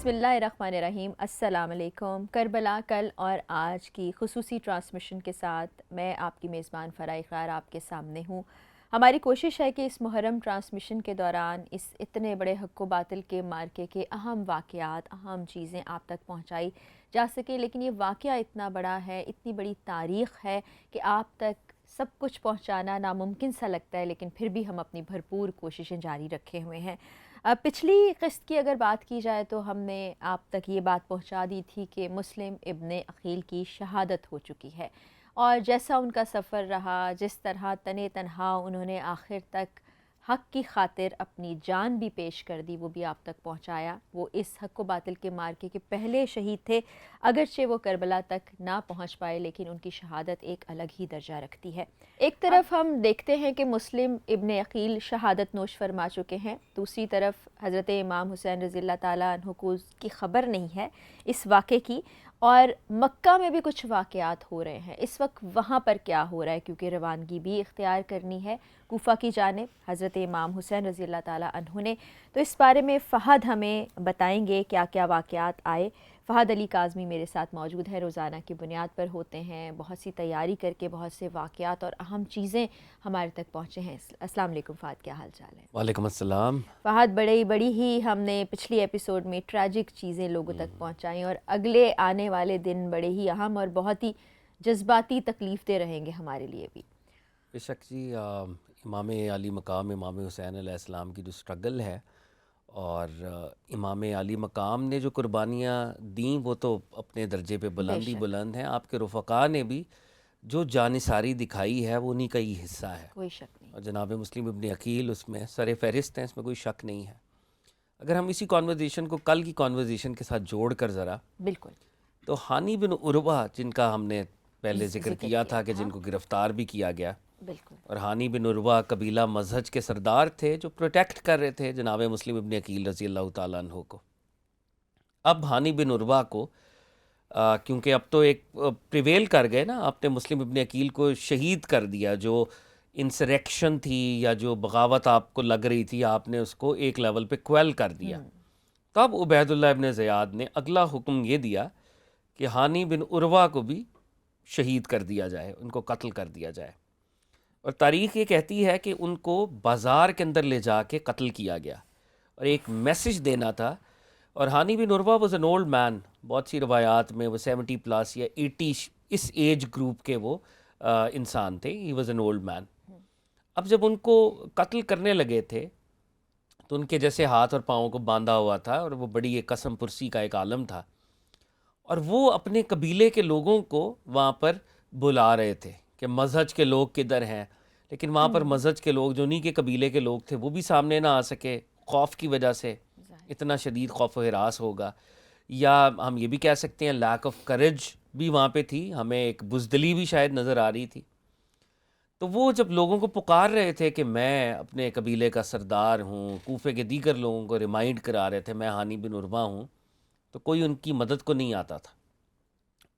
بسم اللہ الرحمن الرحیم۔ السلام علیکم۔ کربلا کل اور آج کی خصوصی ٹرانسمیشن کے ساتھ میں آپ کی میزبان فرح اقرار آپ کے سامنے ہوں۔ ہماری کوشش ہے کہ اس محرم ٹرانسمیشن کے دوران اس اتنے بڑے حق و باطل کے مارکے کے اہم واقعات، اہم چیزیں آپ تک پہنچائی جا سکے، لیکن یہ واقعہ اتنا بڑا ہے، اتنی بڑی تاریخ ہے کہ آپ تک سب کچھ پہنچانا ناممکن سا لگتا ہے، لیکن پھر بھی ہم اپنی بھرپور کوششیں جاری رکھے ہوئے ہیں۔ پچھلی قسط کی اگر بات کی جائے تو ہم نے آپ تک یہ بات پہنچا دی تھی کہ مسلم ابن عقیل کی شہادت ہو چکی ہے، اور جیسا ان کا سفر رہا، جس طرح تنے تنہا انہوں نے آخر تک حق کی خاطر اپنی جان بھی پیش کر دی، وہ بھی آپ تک پہنچایا۔ وہ اس حق و باطل کے مارکے کے پہلے شہید تھے، اگرچہ وہ کربلا تک نہ پہنچ پائے، لیکن ان کی شہادت ایک الگ ہی درجہ رکھتی ہے۔ ایک طرف ہم دیکھتے ہیں کہ مسلم ابن عقیل شہادت نوش فرما چکے ہیں، دوسری طرف حضرت امام حسین رضی اللہ تعالیٰ عنہ کو کی خبر نہیں ہے اس واقعے کی، اور مکہ میں بھی کچھ واقعات ہو رہے ہیں۔ اس وقت وہاں پر کیا ہو رہا ہے، کیونکہ روانگی بھی اختیار کرنی ہے کوفہ کی جانب حضرت امام حسین رضی اللہ تعالیٰ عنہ نے، تو اس بارے میں فہد ہمیں بتائیں گے کیا کیا واقعات آئے۔ فہد علی کاظمی میرے ساتھ موجود ہے، روزانہ کی بنیاد پر ہوتے ہیں، بہت سی تیاری کر کے بہت سے واقعات اور اہم چیزیں ہمارے تک پہنچے ہیں۔ السلام علیکم فہد، کیا حال چال ہے؟ وعلیکم السلام۔ فہد، بڑی ہی ہم نے پچھلی ایپیسوڈ میں ٹریجک چیزیں لوگوں تک پہنچائیں، اور اگلے آنے والے دن بڑے ہی اہم اور بہت ہی جذباتی تکلیف دہ رہیں گے ہمارے لیے بھی۔ بے شک جی، امام علی مقام امام حسین علیہ السلام کی جو سٹرگل ہے، اور امام علی مقام نے جو قربانیاں دیں وہ تو اپنے درجے پہ بے شک، بلند ہیں۔ آپ کے رفقا نے بھی جو جانثاری دکھائی ہے وہ انہی کا ہی حصہ ہے، کوئی شک نہیں۔ اور جناب مسلم ابن عقیل اس میں سر فہرست ہیں، اس میں کوئی شک نہیں ہے۔ اگر ہم اسی کانورزیشن کو کل کی کانورزیشن کے ساتھ جوڑ کر ذرا، بالکل، تو ہانی بن عروہ جن کا ہم نے پہلے ذکر کیا تھا کہ جن کو گرفتار بھی کیا گیا، بالکل، اور ہانی بن عروہ قبیلہ مزہج کے سردار تھے جو پروٹیکٹ کر رہے تھے جناب مسلم ابن عقیل رضی اللہ تعالیٰ عنہ کو۔ اب ہانی بن عروہ کو کیونکہ اب تو ایک پریویل کر گئے نا، آپ نے مسلم ابن عقیل کو شہید کر دیا، جو انسریکشن تھی یا جو بغاوت آپ کو لگ رہی تھی، آپ نے اس کو ایک لیول پہ کویل کر دیا۔ تب عبید اللہ ابن زیاد نے اگلا حکم یہ دیا کہ ہانی بن عروہ کو بھی شہید کر دیا جائے، ان کو قتل کر دیا جائے، اور تاریخ یہ کہتی ہے کہ ان کو بازار کے اندر لے جا کے قتل کیا گیا، اور ایک میسج دینا تھا۔ اور ہانی بن عروہ واز این اولڈ مین، بہت سی روایات میں وہ 70 پلس یا 80 اس ایج گروپ کے وہ انسان تھے، he was an old man. اب جب ان کو قتل کرنے لگے تھے تو ان کے جیسے ہاتھ اور پاؤں کو باندھا ہوا تھا، اور وہ بڑی ایک قسم پرسی کا ایک عالم تھا، اور وہ اپنے قبیلے کے لوگوں کو وہاں پر بلا رہے تھے کہ مزہج کے لوگ کدھر ہیں، لیکن وہاں پر مزہج کے لوگ جو انہی کے قبیلے کے لوگ تھے وہ بھی سامنے نہ آ سکے، خوف کی وجہ سے، اتنا شدید خوف و ہراس ہوگا، یا ہم یہ بھی کہہ سکتے ہیں لیک آف کریج بھی وہاں پہ تھی، ہمیں ایک بزدلی بھی شاید نظر آ رہی تھی۔ تو وہ جب لوگوں کو پکار رہے تھے کہ میں اپنے قبیلے کا سردار ہوں، کوفے کے دیگر لوگوں کو ریمائنڈ کرا رہے تھے میں ہانی بن عروہ ہوں، تو کوئی ان کی مدد کو نہیں آتا تھا،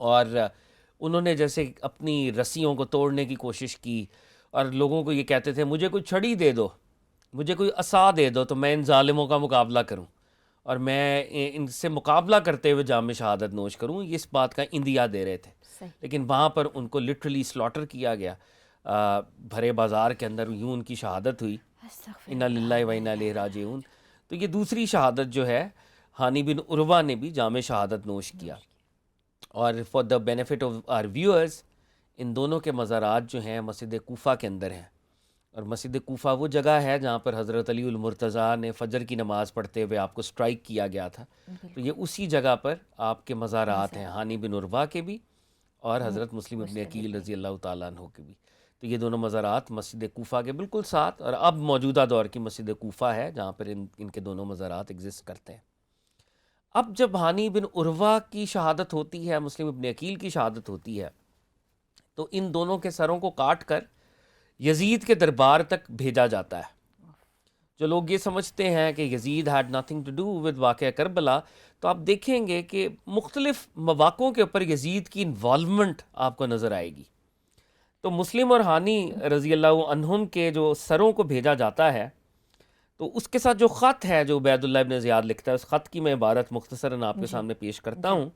اور انہوں نے جیسے اپنی رسیوں کو توڑنے کی کوشش کی، اور لوگوں کو یہ کہتے تھے مجھے کوئی چھڑی دے دو، مجھے کوئی عصا دے دو تو میں ان ظالموں کا مقابلہ کروں، اور میں ان سے مقابلہ کرتے ہوئے جام شہادت نوش کروں، اس بات کا اندیا دے رہے تھے۔ صحیح، لیکن وہاں پر ان کو لٹرلی سلاٹر کیا گیا، بھرے بازار کے اندر یوں ان کی شہادت ہوئی، استغفر انا للہ و انا الیہ راجعون۔ تو یہ دوسری شہادت جو ہے، ہانی بن عروہ نے بھی جام شہادت نوش کیا۔ اور for the benefit of our viewers, ان دونوں کے مزارات جو ہیں مسجد کوفہ کے اندر ہیں، اور مسجد کوفہ وہ جگہ ہے جہاں پر حضرت علی المرتضیٰ نے فجر کی نماز پڑھتے ہوئے آپ کو سٹرائک کیا گیا تھا، تو یہ اسی جگہ پر آپ کے مزارات ہیں، ہانی بن عروہ کے بھی اور حضرت مسلم ابن عقیل رضی اللہ تعالیٰ عنہ کے بھی۔ تو یہ دونوں مزارات مسجد کوفہ کے بالکل ساتھ، اور اب موجودہ دور کی مسجد کوفہ ہے جہاں پر ان کے دونوں مزارات ایگزسٹ کرتے ہیں۔ اب جب ہانی بن عروہ کی شہادت ہوتی ہے، مسلم ابن عقیل کی شہادت ہوتی ہے، تو ان دونوں کے سروں کو کاٹ کر یزید کے دربار تک بھیجا جاتا ہے۔ جو لوگ یہ سمجھتے ہیں کہ یزید had nothing to do with واقعہ کربلا، تو آپ دیکھیں گے کہ مختلف مواقعوں کے اوپر یزید کی انوالومنٹ آپ کو نظر آئے گی۔ تو مسلم اور ہانی رضی اللہ عنہم کے جو سروں کو بھیجا جاتا ہے، تو اس کے ساتھ جو خط ہے جو عبید اللہ ابن زیاد لکھتا ہے، اس خط کی میں عبارت مختصراً آپ کے سامنے پیش کرتا ہوں.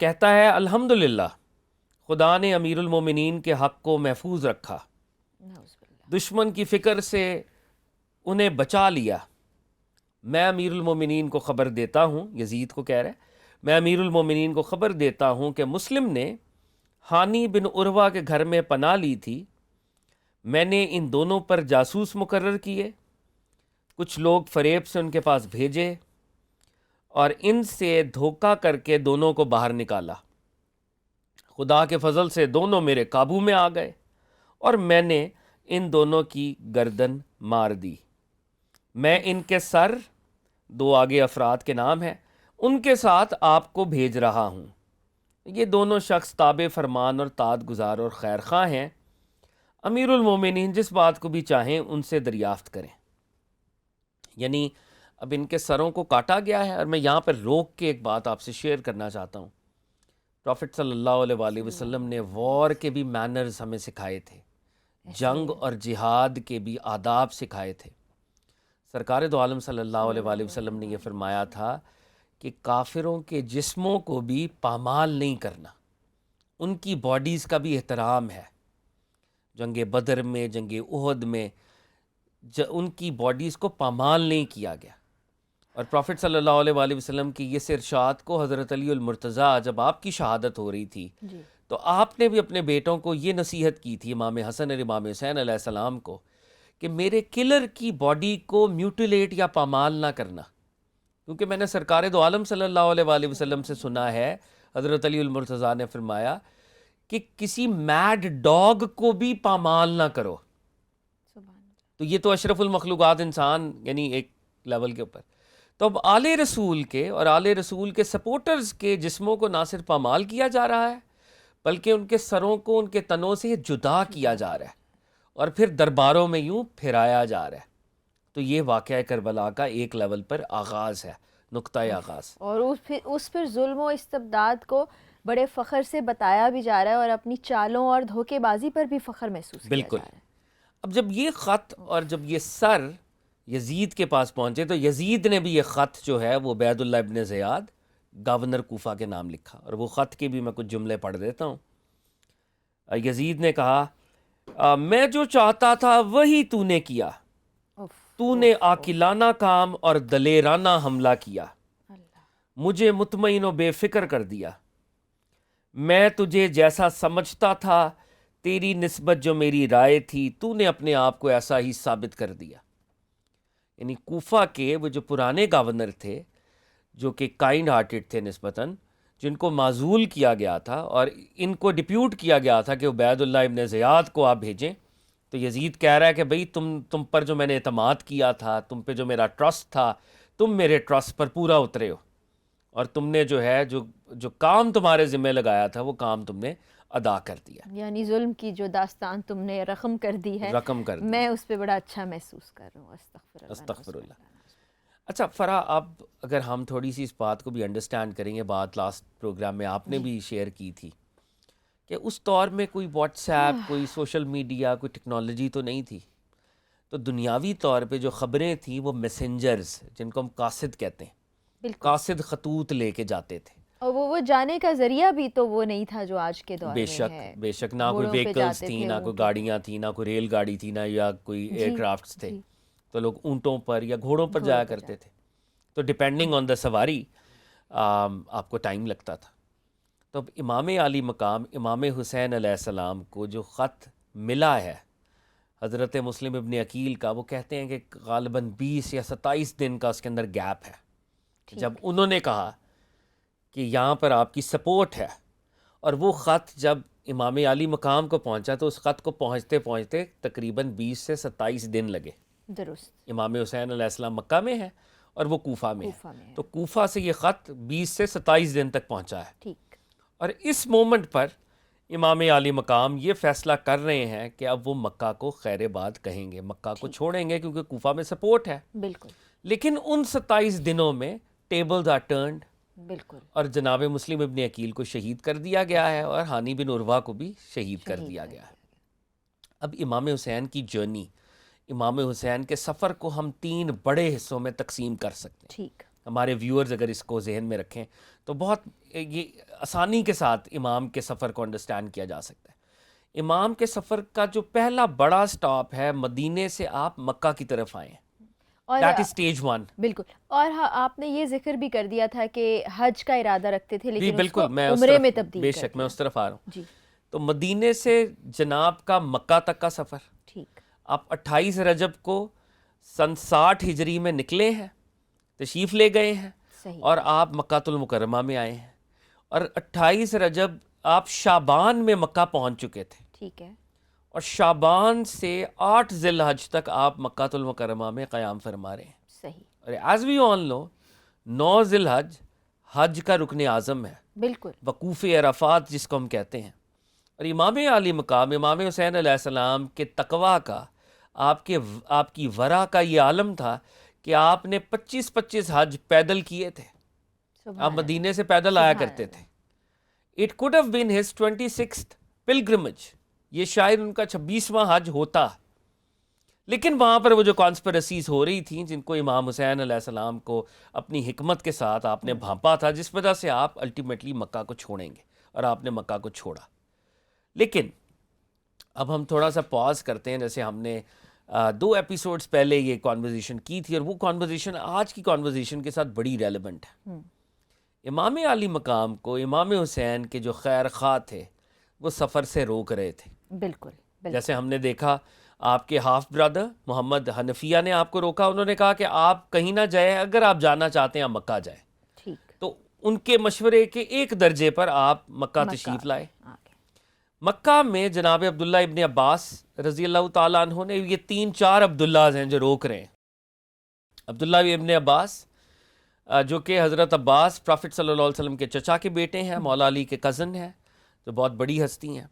کہتا ہے الحمدللہ خدا نے امیر المومنین کے حق کو محفوظ رکھا، دشمن کی فکر سے انہیں بچا لیا. میں امیر المومنین کو خبر دیتا ہوں، یزید کو کہہ رہا ہے، میں امیر المومنین کو خبر دیتا ہوں کہ مسلم نے ہانی بن عروہ کے گھر میں پناہ لی تھی. میں نے ان دونوں پر جاسوس مقرر کیے، کچھ لوگ فریب سے ان کے پاس بھیجے اور ان سے دھوکہ کر کے دونوں کو باہر نکالا. خدا کے فضل سے دونوں میرے قابو میں آ گئے اور میں نے ان دونوں کی گردن مار دی. میں ان کے سر، دو آگے افراد کے نام ہیں، ان کے ساتھ آپ کو بھیج رہا ہوں. یہ دونوں شخص تابع فرمان اور طاعت گزار اور خیر خواہ ہیں. امیر المومنین جس بات کو بھی چاہیں ان سے دریافت کریں. یعنی اب ان کے سروں کو کاٹا گیا ہے. اور میں یہاں پر روک کے ایک بات آپ سے شیئر کرنا چاہتا ہوں. پروفٹ صلی اللہ علیہ وآلہ وسلم نے وار کے بھی مینرز ہمیں سکھائے تھے، جنگ اور جہاد کے بھی آداب سکھائے تھے. سرکار دو عالم صلی اللہ علیہ وآلہ وسلم نے یہ فرمایا تھا کہ کافروں کے جسموں کو بھی پامال نہیں کرنا، ان کی باڈیز کا بھی احترام ہے. جنگ بدر میں، جنگ احد میں ان کی باڈیز کو پامال نہیں کیا گیا. اور پروفٹ صلی اللہ علیہ وآلہ وسلم کی یہ ارشاد کو حضرت علی المرتضیٰ جب آپ کی شہادت ہو رہی تھی تو آپ نے بھی اپنے بیٹوں کو یہ نصیحت کی تھی، امام حسن اور امام حسین علیہ السلام کو، کہ میرے کلر کی باڈی کو میوٹیلیٹ یا پامال نہ کرنا. کیونکہ میں نے سرکار دو عالم صلی اللہ علیہ وآلہ وسلم سے سنا ہے، حضرت علی المرتضیٰ نے فرمایا کہ کسی میڈ ڈاگ کو بھی پامال نہ کرو. تو یہ تو اشرف المخلوقات انسان، یعنی ایک لیول کے اوپر. تو اب آل رسول کے اور آل رسول کے سپورٹرز کے جسموں کو نہ صرف پامال کیا جا رہا ہے بلکہ ان کے سروں کو ان کے تنوں سے جدا کیا جا رہا ہے اور پھر درباروں میں یوں پھرایا جا رہا ہے. تو یہ واقعہ کربلا کا ایک لیول پر آغاز ہے، نقطۂ آغاز. اور اس پھر ظلم و استبداد کو بڑے فخر سے بتایا بھی جا رہا ہے اور اپنی چالوں اور دھوکے بازی پر بھی فخر محسوس کیا بالکل. جا رہا ہے. اب جب یہ خط اور جب یہ سر یزید کے پاس پہنچے تو یزید نے بھی یہ خط جو ہے وہ عبید اللہ ابن زیاد گورنر کوفہ کے نام لکھا. اور وہ خط کے بھی میں کچھ جملے پڑھ دیتا ہوں. یزید نے کہا میں جو چاہتا تھا وہی تو نے کیا، تو نے عاقلانہ کام اور دلیرانہ حملہ کیا، مجھے مطمئن و بے فکر کر دیا. میں تجھے جیسا سمجھتا تھا تیری نسبت جو میری رائے تھی تو نے اپنے آپ کو ایسا ہی ثابت کر دیا. یعنی کوفہ کے وہ جو پرانے گورنر تھے جو کہ کائنڈ ہارٹڈ تھے نسبتاً، جن کو معزول کیا گیا تھا اور ان کو ڈپیوٹ کیا گیا تھا کہ عبید اللہ ابن زیاد کو آپ بھیجیں، تو یزید کہہ رہا ہے کہ بھئی تم پر جو میں نے اعتماد کیا تھا، تم پہ جو میرا ٹرسٹ تھا، تم میرے ٹرسٹ پر پورا اترے ہو اور تم نے جو ہے جو کام تمہارے ذمہ لگایا تھا وہ کام تم نے ادا کر دیا. یعنی ظلم کی جو داستان تم نے رقم کر دی ہے، میں اس پہ بڑا اچھا محسوس کر رہا ہوں. استغفر اللہ. اچھا فرح، اب اگر ہم تھوڑی سی اس بات کو بھی انڈرسٹینڈ کریں گے، بات لاسٹ پروگرام میں آپ نے بھی شیئر کی تھی کہ اس دور میں کوئی واٹس ایپ، کوئی سوشل میڈیا، کوئی ٹیکنالوجی تو نہیں تھی. تو دنیاوی طور پہ جو خبریں تھیں وہ میسنجرز، جن کو ہم قاصد کہتے ہیں، قاصد خطوط لے کے جاتے تھے. اور وہ جانے کا ذریعہ بھی تو وہ نہیں تھا جو آج کے دور میں ہے. بے شک نہ کوئی ویکلز تھیں، نہ کوئی گاڑیاں تھیں، نہ کوئی ریل گاڑی تھی، نہ یا کوئی ایئر کرافٹس تھے. تو لوگ اونٹوں پر یا گھوڑوں پر جایا کرتے تھے. تو ڈپینڈنگ آن دا سواری آپ کو ٹائم لگتا تھا. تو اب امام عالی مقام امام حسین علیہ السلام کو جو خط ملا ہے حضرت مسلم ابن عقیل کا، وہ کہتے ہیں کہ غالباً 20 یا 27 دن کا اس کے اندر گیپ ہے. جب انہوں نے کہا کہ یہاں پر آپ کی سپورٹ ہے، اور وہ خط جب امام عالی مقام کو پہنچا تو اس خط کو پہنچتے پہنچتے تقریباً 20 سے 27 دن لگے. درست. امام حسین علیہ السلام مکہ میں ہے اور وہ کوفہ میں ہے. تو کوفہ سے یہ خط 20 سے 27 دن تک پہنچا ہے. ٹھیک. اور اس مومنٹ پر امام عالی مقام یہ فیصلہ کر رہے ہیں کہ اب وہ مکہ کو خیر باد کہیں گے، مکہ کو چھوڑیں گے کیونکہ کوفہ میں سپورٹ ہے. بالکل. لیکن ان 27 دنوں میں ٹیبلز آر ٹرنڈ. بالکل. اور جناب مسلم ابن عقیل کو شہید کر دیا گیا ہے اور ہانی بن عروہ کو بھی شہید کر دیا گیا ہے. اب امام حسین کی جرنی، امام حسین کے سفر کو ہم 3 بڑے حصوں میں تقسیم کر سکتے ہیں. ٹھیک. ہمارے ویورز اگر اس کو ذہن میں رکھیں تو بہت یہ آسانی کے ساتھ امام کے سفر کو انڈرسٹینڈ کیا جا سکتا ہے. امام کے سفر کا جو پہلا بڑا سٹاپ ہے مدینے سے آپ مکہ کی طرف آئیں. اور دیٹ از اسٹیج 1. بالکل. اور آپ نے یہ ذکر بھی کر دیا تھا کہ حج کا ارادہ رکھتے تھے جی لیکن اس کو بالکل، میں اس عمرے طرف میں تبدیل بے کر شک میں دیا. اس طرف آ رہا ہوں. جی تو مدینے سے جناب کا مکہ تک کا سفر ٹھیک. آپ 28 رجب کو سن 60 ہجری میں نکلے ہیں، تشریف لے گئے ہیں صحیح. اور آپ مکہ المکرمہ میں آئے ہیں، اور 28 رجب آپ شعبان میں مکہ پہنچ چکے تھے، ٹھیک ہے. اور شعبان سے 8 ذی الحج تک آپ مکہ المکرمہ میں قیام فرما رہے ہیں. صحیح. اور ایز وی آل نو 9 ذی الحج حج کا رکن اعظم ہے، بالکل. وقوف عرفات جس کو ہم کہتے ہیں. اور امام عالی مقام امام حسین علیہ السلام کے تقویٰ کا، آپ کی ورع کا یہ عالم تھا کہ آپ نے 25 حج پیدل کیے تھے. سبحان آپ اللہ. مدینے سے پیدل آیا سبحان کرتے اللہ. تھے. It could have been his 26th pilgrimage. یہ شاید ان کا 26واں حج ہوتا، لیکن وہاں پر وہ جو کانسپریسیز ہو رہی تھیں جن کو امام حسین علیہ السلام کو اپنی حکمت کے ساتھ آپ نے بھانپا تھا، جس وجہ سے آپ الٹیمیٹلی مکہ کو چھوڑیں گے، اور آپ نے مکہ کو چھوڑا. لیکن اب ہم تھوڑا سا پاز کرتے ہیں، جیسے ہم نے 2 ایپیسوڈز پہلے یہ کانورزیشن کی تھی، اور وہ کانورزیشن آج کی کانورزیشن کے ساتھ بڑی ریلیونٹ ہے. امام علی مقام کو امام حسین کے جو خیر خواہ تھے وہ سفر سے روک رہے تھے. بالکل. بالکل. جیسے ہم نے دیکھا آپ کے ہاف برادر محمد حنفیہ نے آپ کو روکا، انہوں نے کہا کہ آپ کہیں نہ جائیں، اگر آپ جانا چاہتے ہیں آپ مکہ جائیں. ٹھیک. تو ان کے مشورے کے ایک درجے پر آپ مکہ تشریف لائے. آگے. مکہ میں جناب عبداللہ ابن عباس رضی اللہ تعالیٰ عنہ نے، یہ 3-4 عبداللہز ہیں جو روک رہے ہیں. عبداللہ ابن عباس جو کہ حضرت عباس پرافٹ صلی اللہ علیہ وسلم کے چچا کے بیٹے ہیں، مولا علی کے کزن ہیں، جو بہت بڑی ہستی ہیں،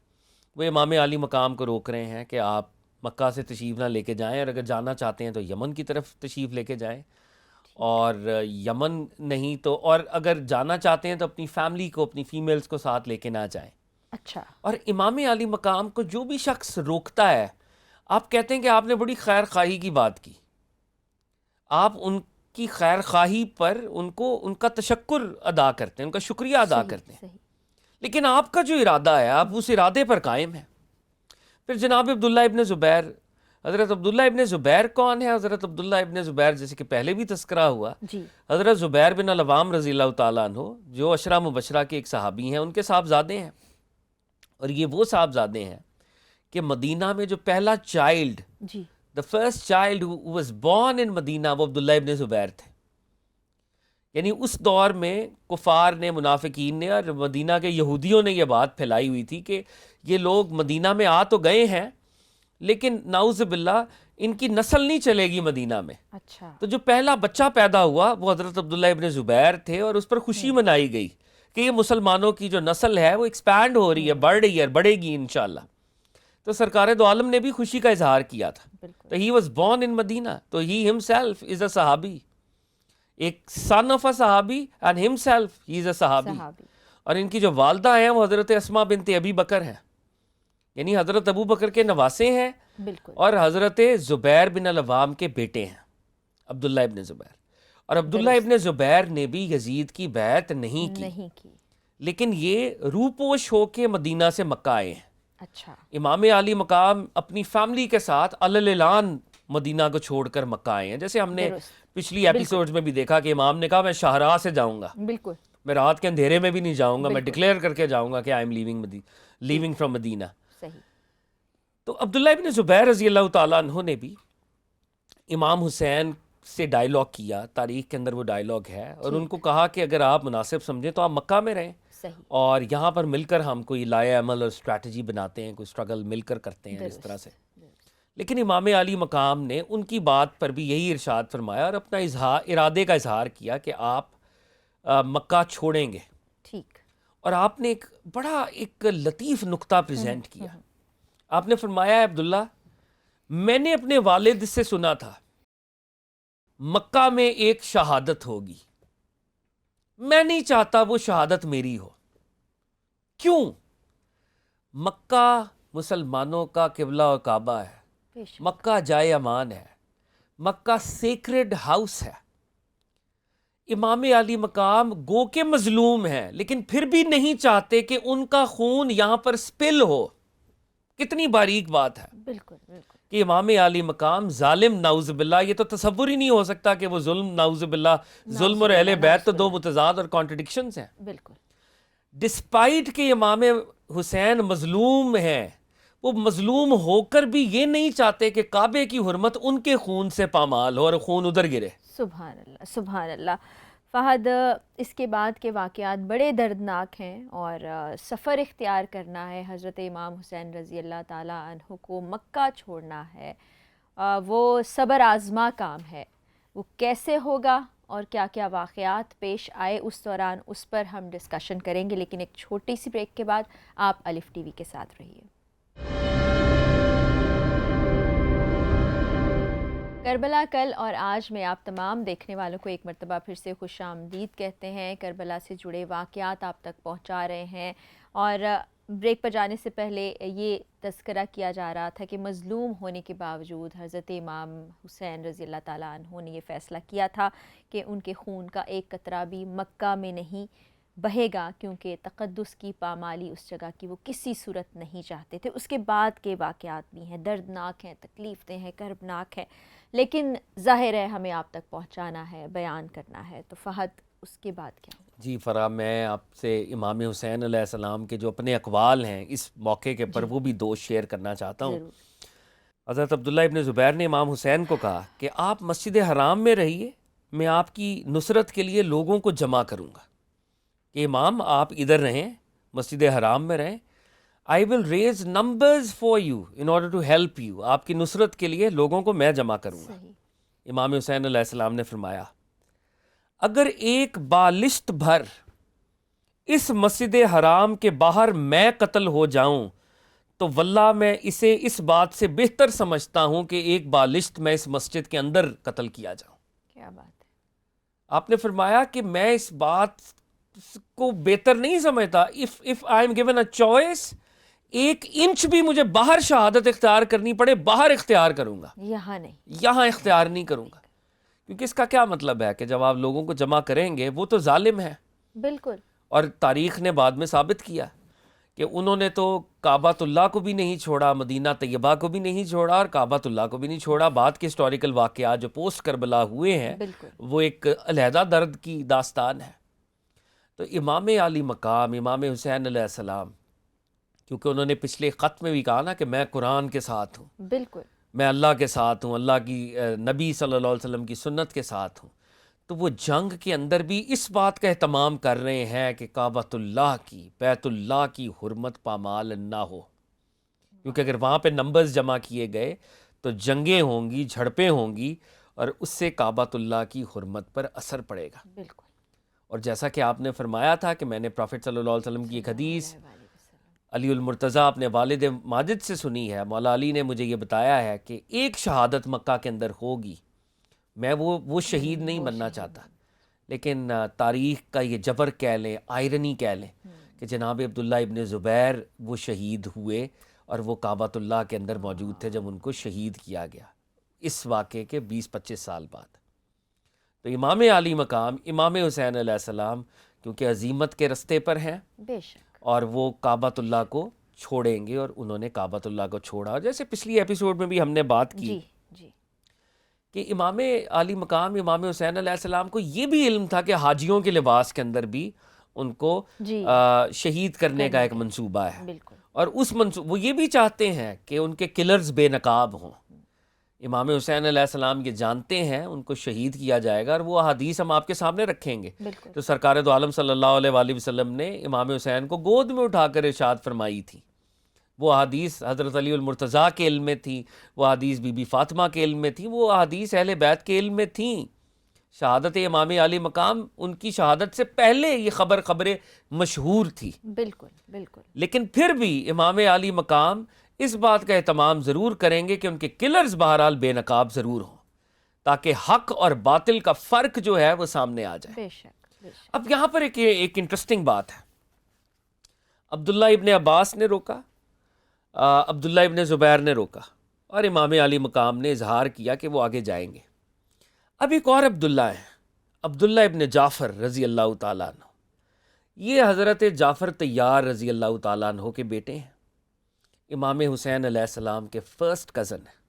وہ امام علی مقام کو روک رہے ہیں کہ آپ مکہ سے تشریف نہ لے کے جائیں، اور اگر جانا چاہتے ہیں تو یمن کی طرف تشریف لے کے جائیں، اور یمن نہیں تو، اور اگر جانا چاہتے ہیں تو اپنی فیملی کو، اپنی فیمیلز کو ساتھ لے کے نہ جائیں. اچھا. اور امام علی مقام کو جو بھی شخص روکتا ہے، آپ کہتے ہیں کہ آپ نے بڑی خیر خواہی کی بات کی، آپ ان کی خیر خواہی پر ان کا تشکر ادا کرتے ہیں، ان کا شکریہ ادا کرتے ہیں. صحیح. لیکن آپ کا جو ارادہ ہے آپ اس ارادے پر قائم ہیں. پھر جناب عبداللہ ابن زبیر، حضرت عبداللہ ابن زبیر کون ہے؟ حضرت عبداللہ ابن زبیر جیسے کہ پہلے بھی تذکرہ ہوا، جی. حضرت زبیر بن العوام رضی اللہ تعالیٰ عنہ جو عشرہ مبشرہ کے ایک صحابی ہیں، ان کے صاحبزادے ہیں. اور یہ وہ صاحبزادے ہیں کہ مدینہ میں جو پہلا چائلڈ، جی. the first child who was born in Madinah, وہ عبداللہ ابن زبیر تھے. یعنی اس دور میں کفار نے، منافقین نے اور مدینہ کے یہودیوں نے یہ بات پھیلائی ہوئی تھی کہ یہ لوگ مدینہ میں آ تو گئے ہیں لیکن نعوذ باللہ ان کی نسل نہیں چلے گی مدینہ میں. اچھا. تو جو پہلا بچہ پیدا ہوا وہ حضرت عبداللہ ابن زبیر تھے، اور اس پر خوشی منائی گئی کہ یہ مسلمانوں کی جو نسل ہے وہ ایکسپینڈ ہو رہی ہے، بڑھ رہی ہے، بڑھے گی انشاءاللہ. تو سرکار دو عالم نے بھی خوشی کا اظہار کیا تھا. بالکل. تو ہی واز بورن ان مدینہ، تو ہی ہمسیلف از اے صحابی، ایک سن آف اے صحابی، اینڈ ہمسیلف ہی از اے صحابی. اور ان کی جو والدہ ہیں وہ حضرت اسماء بنت ابی بکر ہیں، یعنی حضرت ابو بکر کے نواسے ہیں، بالکل. اور حضرت زبیر بن العوام کے بیٹے ہیں عبداللہ ابن زبیر. اور عبداللہ ابن زبیر نے بھی یزید کی بیعت نہیں کی، لیکن یہ روپوش ہو کے مدینہ سے مکہ آئے ہیں. اچھا. امام علی مقام اپنی فیملی کے ساتھ علی اعلان مدینہ کو چھوڑ کر مکہ آئے ہیں. جیسے ہم نے پچھلی ایپیسوڈز میں بھی دیکھا کہ امام نے کہا میں شاہراہ سے جاؤں گا، بالکل، میں رات کے اندھیرے میں بھی نہیں جاؤں گا، میں ڈکلیئر کر کے جاؤں گا کہ آئی ایم لیونگ فرام مدینہ. صحیح. تو عبداللہ ابن زبیر رضی اللہ تعالیٰ عنہ نے بھی امام حسین سے ڈائیلاگ کیا، تاریخ کے اندر وہ ڈائیلاگ ہے، اور ان کو کہا کہ اگر آپ مناسب سمجھیں تو آپ مکہ میں رہیں، اور یہاں پر مل کر ہم کوئی لائے عمل اور اسٹریٹجی بناتے ہیں، کوئی اسٹرگل مل کر کرتے ہیں اس طرح سے. لیکن امام علی مقام نے ان کی بات پر بھی یہی ارشاد فرمایا اور اپنا ارادے کا اظہار کیا کہ آپ مکہ چھوڑیں گے. ٹھیک. اور آپ نے ایک لطیف نقطہ پریزنٹ کیا. آپ نے فرمایا عبداللہ، میں نے اپنے والد سے سنا تھا مکہ میں ایک شہادت ہوگی، میں نہیں چاہتا وہ شہادت میری ہو. کیوں؟ مکہ مسلمانوں کا قبلہ و کعبہ ہے، بے شک، مکہ جائے امان ہے، مکہ سیکرڈ ہاؤس ہے. امام علی مقام گو کے مظلوم ہیں لیکن پھر بھی نہیں چاہتے کہ ان کا خون یہاں پر سپل ہو. کتنی باریک بات ہے بالکل بالکل، کہ امام علی مقام ظالم نعوذ باللہ، یہ تو تصور ہی نہیں ہو سکتا کہ وہ ظلم نعوذ باللہ. ظلم اور نعوذ اہل باللہ، بیت تو نعوذ دو باللہ، متضاد اور کانٹرڈکشنز ہیں. بالکل ڈسپائٹ کہ امام حسین مظلوم ہیں، وہ مظلوم ہو کر بھی یہ نہیں چاہتے کہ کعبے کی حرمت ان کے خون سے پامال ہو اور خون ادھر گرے. سبحان اللہ سبحان اللہ. فہد، اس کے بعد کے واقعات بڑے دردناک ہیں اور سفر اختیار کرنا ہے حضرت امام حسین رضی اللہ تعالیٰ عنہ کو، مکہ چھوڑنا ہے، وہ صبر آزما کام ہے. وہ کیسے ہوگا اور کیا کیا واقعات پیش آئے اس دوران، اس پر ہم ڈسکشن کریں گے، لیکن ایک چھوٹی سی بریک کے بعد آپ الف ٹی وی کے ساتھ رہیے. کربلا کل اور آج میں آپ تمام دیکھنے والوں کو ایک مرتبہ پھر سے خوش آمدید کہتے ہیں. کربلا سے جڑے واقعات آپ تک پہنچا رہے ہیں، اور بریک پر جانے سے پہلے یہ تذکرہ کیا جا رہا تھا کہ مظلوم ہونے کے باوجود حضرت امام حسین رضی اللہ تعالیٰ عنہ نے یہ فیصلہ کیا تھا کہ ان کے خون کا ایک قطرہ بھی مکہ میں نہیں بہے گا، کیونکہ تقدس کی پامالی اس جگہ کی وہ کسی صورت نہیں چاہتے تھے. اس کے بعد کے واقعات بھی ہیں، دردناک ہیں، تکلیف دہ ہیں، کربناک ہیں، لیکن ظاہر ہے ہمیں آپ تک پہنچانا ہے، بیان کرنا ہے. تو فہد، اس کے بعد کیا ہوا؟ جی فرا، میں آپ سے امام حسین علیہ السلام کے جو اپنے اقوال ہیں اس موقع کے پر جی وہ بھی دو شیئر کرنا چاہتا ہوں. ضرور. حضرت عبداللہ ابن زبیر نے امام حسین کو کہا کہ آپ مسجد حرام میں رہیے، میں آپ کی نصرت کے لیے لوگوں کو جمع کروں گا. کہ امام آپ ادھر رہیں، مسجد حرام میں رہیں. I will raise numbers for you in order to help you. آپ کی نصرت کے لیے لوگوں کو میں جمع کروں گا. صحیح. امام حسین علیہ السلام نے فرمایا اگر ایک بالشت بھر اس مسجد حرام کے باہر میں قتل ہو جاؤں تو واللہ میں اسے اس بات سے بہتر سمجھتا ہوں کہ ایک بالشت میں اس مسجد کے اندر قتل کیا جاؤں. کیا بات ہے. آپ نے فرمایا کہ میں اس بات کو بہتر نہیں سمجھتا. if I am given a choice، ایک انچ بھی مجھے باہر شہادت اختیار کرنی پڑے، باہر اختیار کروں گا، یہاں نہیں. یہاں اختیار نہیں کروں گا. کیونکہ اس کا کیا مطلب ہے کہ جب آپ لوگوں کو جمع کریں گے وہ تو ظالم ہے، بالکل. اور تاریخ نے بعد میں ثابت کیا کہ انہوں نے تو کعبۃ اللہ کو بھی نہیں چھوڑا، مدینہ طیبہ کو بھی نہیں چھوڑا، اور کعبۃ اللہ کو بھی نہیں چھوڑا. بعد کے ہسٹوریکل واقعات جو پوسٹ کربلا ہوئے ہیں بالکل. وہ ایک علیحدہ درد کی داستان ہے. تو امام علی مقام امام حسین علیہ السلام، کیونکہ انہوں نے پچھلے خط میں بھی کہا نا کہ میں قرآن کے ساتھ ہوں، بالکل. میں اللہ کے ساتھ ہوں، اللہ کی نبی صلی اللہ علیہ وسلم کی سنت کے ساتھ ہوں. تو وہ جنگ کے اندر بھی اس بات کا اہتمام کر رہے ہیں کہ کعبۃ اللہ کی، بیت اللہ کی حرمت پامال نہ ہو. کیونکہ اگر وہاں پہ نمبرز جمع کیے گئے تو جنگیں ہوں گی، جھڑپیں ہوں گی، اور اس سے کعبۃ اللہ کی حرمت پر اثر پڑے گا. بالکل. اور جیسا کہ آپ نے فرمایا تھا کہ میں نے پروفٹ صلی اللہ علیہ وسلم کی ایک حدیث صلی اللہ علیہ وسلم. علی المرتضیٰ اپنے والد ماجد سے سنی ہے. مولا علی نے مجھے یہ بتایا ہے کہ ایک شہادت مکہ کے اندر ہوگی، میں وہ شہید نہیں بننا چاہتا، لیکن تاریخ کا یہ جبر کہہ لیں، آئرنی کہہ لیں کہ جناب عبداللہ ابن زبیر وہ شہید ہوئے اور وہ کعبۃ اللہ کے اندر موجود تھے جب ان کو شہید کیا گیا، اس واقعے کے 20-25 سال بعد. تو امام علی مقام امام حسین علیہ السلام کیونکہ عزیمت کے رستے پر ہیں، بے شک. اور وہ کعبۃ اللہ کو چھوڑیں گے، اور انہوں نے کعبۃ اللہ کو چھوڑا. جیسے پچھلی ایپیسوڈ میں بھی ہم نے بات کی جی جی. کہ امام علی مقام امام حسین علیہ السلام کو یہ بھی علم تھا کہ حاجیوں کے لباس کے اندر بھی ان کو جی شہید کرنے کا ایک منصوبہ ہے، بالکل. اور اس وہ یہ بھی چاہتے ہیں کہ ان کے کلرز بے نقاب ہوں. امام حسین علیہ السلام یہ جانتے ہیں ان کو شہید کیا جائے گا، اور وہ احادیث ہم آپ کے سامنے رکھیں گے. بالکل. تو سرکار دو عالم صلی اللہ علیہ وآلہ وسلم نے امام حسین کو گود میں اٹھا کر ارشاد فرمائی تھی. وہ احادیث حضرت علی المرتضیٰ کے علم میں تھیں، وہ احادیث بی بی فاطمہ کے علم میں تھیں، وہ احادیث اہل بیت کے علم میں تھیں. شہادت امام علی مقام ان کی شہادت سے پہلے یہ خبریں مشہور تھی. بالکل بالکل. لیکن پھر بھی امام علی مقام اس بات کا اہتمام ضرور کریں گے کہ ان کے کلرز بہرحال بے نقاب ضرور ہوں، تاکہ حق اور باطل کا فرق جو ہے وہ سامنے آ جائے. بے شک بے شک. اب یہاں پر ایک انٹرسٹنگ بات ہے. عبداللہ ابن عباس نے روکا، عبداللہ ابن زبیر نے روکا، اور امام علی مقام نے اظہار کیا کہ وہ آگے جائیں گے۔ اب ایک اور عبداللہ ہیں، عبداللہ ابن جعفر رضی اللہ تعالیٰ عنہ۔ یہ حضرت جعفر طیار رضی اللہ تعالیٰ عنہ کے بیٹے ہیں، امام حسین علیہ السلام کے فرسٹ کزن ہیں،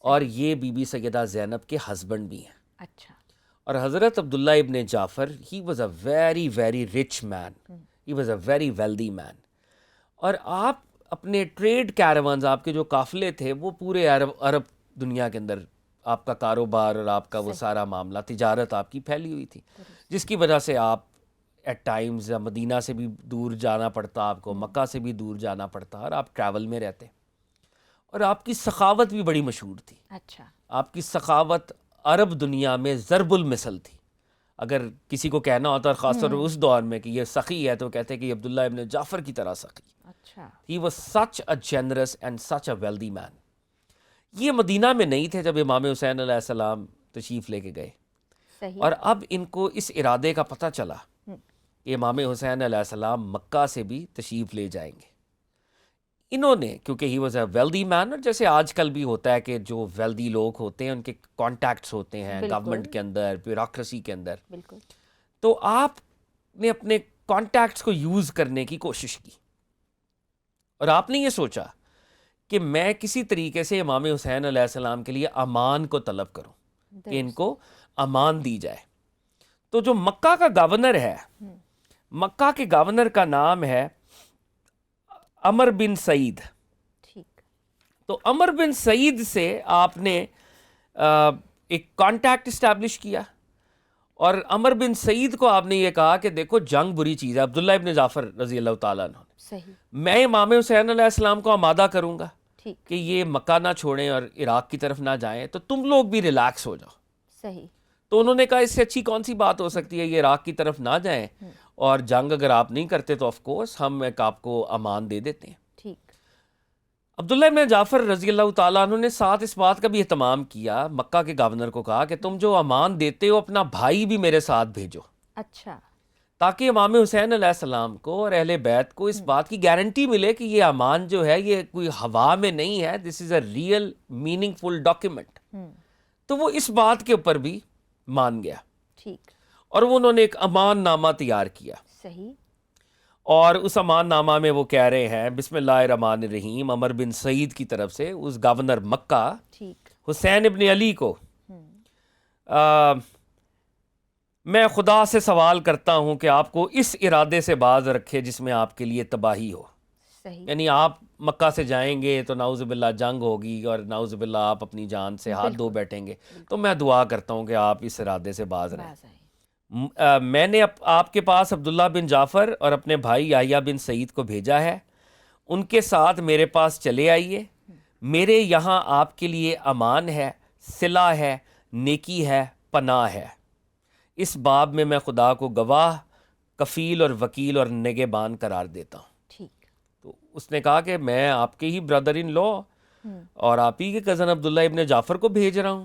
اور یہ بی بی سیدہ زینب کے ہسبینڈ بھی ہیں۔ اچھا۔ اور حضرت عبداللہ ابن جعفر he was a very very rich man, he was a very wealthy man. اور آپ اپنے ٹریڈ کیروانز، آپ کے جو قافلے تھے، وہ پورے عرب دنیا کے اندر آپ کا کاروبار اور آپ کا وہ سارا معاملہ، تجارت آپ کی پھیلی ہوئی تھی، جس کی وجہ سے آپ ایٹ ٹائمز مدینہ سے بھی دور جانا پڑتا، آپ کو مکہ سے بھی دور جانا پڑتا، اور آپ ٹریول میں رہتے۔ اور آپ کی سخاوت بھی بڑی مشہور تھی۔ اچھا۔ آپ کی سخاوت عرب دنیا میں ضرب المثل تھی۔ اگر کسی کو کہنا ہوتا، اور خاص طور پر اس دور میں، کہ یہ سخی ہے، تو کہتے کہ یہ عبداللہ ابن جعفر کی طرح سخی۔ اچھا۔ He was such a generous and such a wealthy man۔ یہ مدینہ میں نہیں تھے جب امام حسین علیہ السلام تشریف لے کے گئے، صحیح۔ اور اب ان کو اس ارادے کا پتہ چلا کہ امام حسین علیہ السلام مکہ سے بھی تشریف لے جائیں گے۔ انہوں نے، کیونکہ ہی واز اے ویلدی مین، اور جیسے آج کل بھی ہوتا ہے کہ جو ویلدی لوگ ہوتے ہیں ان کے کانٹیکٹس ہوتے ہیں گورنمنٹ کے اندر، بیوروکریسی کے اندر، بالکل۔ تو آپ نے اپنے کانٹیکٹس کو یوز کرنے کی کوشش کی، اور آپ نے یہ سوچا کہ میں کسی طریقے سے امام حسین علیہ السلام کے لیے امان کو طلب کروں، کہ ان کو امان دی جائے۔ تو جو مکہ کا گورنر ہے، مکہ کے گورنر کا نام ہے عمر بن سعید۔ ٹھیک۔ تو عمر بن سعید سے آپ نے ایک کانٹیکٹ اسٹیبلش کیا، اور عمر بن سعید کو آپ نے یہ کہا کہ دیکھو جنگ بری چیز ہے، عبداللہ ابن جعفر رضی اللہ تعالیٰ عنہ، صحیح۔ میں امام حسین علیہ السلام کو آمادہ کروں گا ٹھیک۔ کہ یہ مکہ نہ چھوڑیں اور عراق کی طرف نہ جائیں، تو تم لوگ بھی ریلیکس ہو جاؤ۔ صحیح۔ تو انہوں نے کہا اس سے اچھی کون سی بات ہو سکتی ہے، یہ عراق کی طرف نہ جائیں، اور جنگ اگر آپ نہیں کرتے تو آف کورس ہم ایک آپ کو امان دے دیتے ہیں۔ ٹھیک۔ عبداللہ ابن جعفر رضی اللہ تعالیٰ عنہ نے ساتھ اس بات کا بھی اہتمام کیا، مکہ کے گورنر کو کہا کہ تم جو امان دیتے ہو اپنا بھائی بھی میرے ساتھ بھیجو، اچھا۔ تاکہ امام حسین علیہ السلام کو اور اہل بیت کو اس بات کی گارنٹی ملے کہ یہ امان جو ہے یہ کوئی ہوا میں نہیں ہے، this is a real meaningful document. تو وہ اس بات کے اوپر بھی مان گیا، ٹھیک۔ اور وہ انہوں نے ایک امان نامہ تیار کیا، صحیح۔ اور اس امان نامہ میں وہ کہہ رہے ہیں بسم اللہ الرحمن الرحیم، عمر بن سعید کی طرف سے اس گورنر مکہ ٹھیک۔ حسین ابن علی کو، میں خدا سے سوال کرتا ہوں کہ آپ کو اس ارادے سے باز رکھے جس میں آپ کے لیے تباہی ہو۔ صحیح۔ یعنی آپ مکہ سے جائیں گے تو نعوذ باللہ جنگ ہوگی، اور نعوذ باللہ آپ اپنی جان سے ہاتھ دھو بیٹھیں گے، تو میں دعا کرتا ہوں کہ آپ اس ارادے سے باز رہیں۔ میں نے آپ کے پاس عبداللہ بن جعفر اور اپنے بھائی یحییٰ بن سعید کو بھیجا ہے، ان کے ساتھ میرے پاس چلے آئیے، میرے یہاں آپ کے لیے امان ہے، صلہ ہے، نیکی ہے، پناہ ہے۔ اس باب میں خدا کو گواہ، کفیل اور وکیل اور نگہبان قرار دیتا ہوں۔ ٹھیک۔ تو اس نے کہا کہ میں آپ کے ہی بردر ان لو اور آپ ہی کے کزن عبداللہ ابن جعفر کو بھیج رہا ہوں،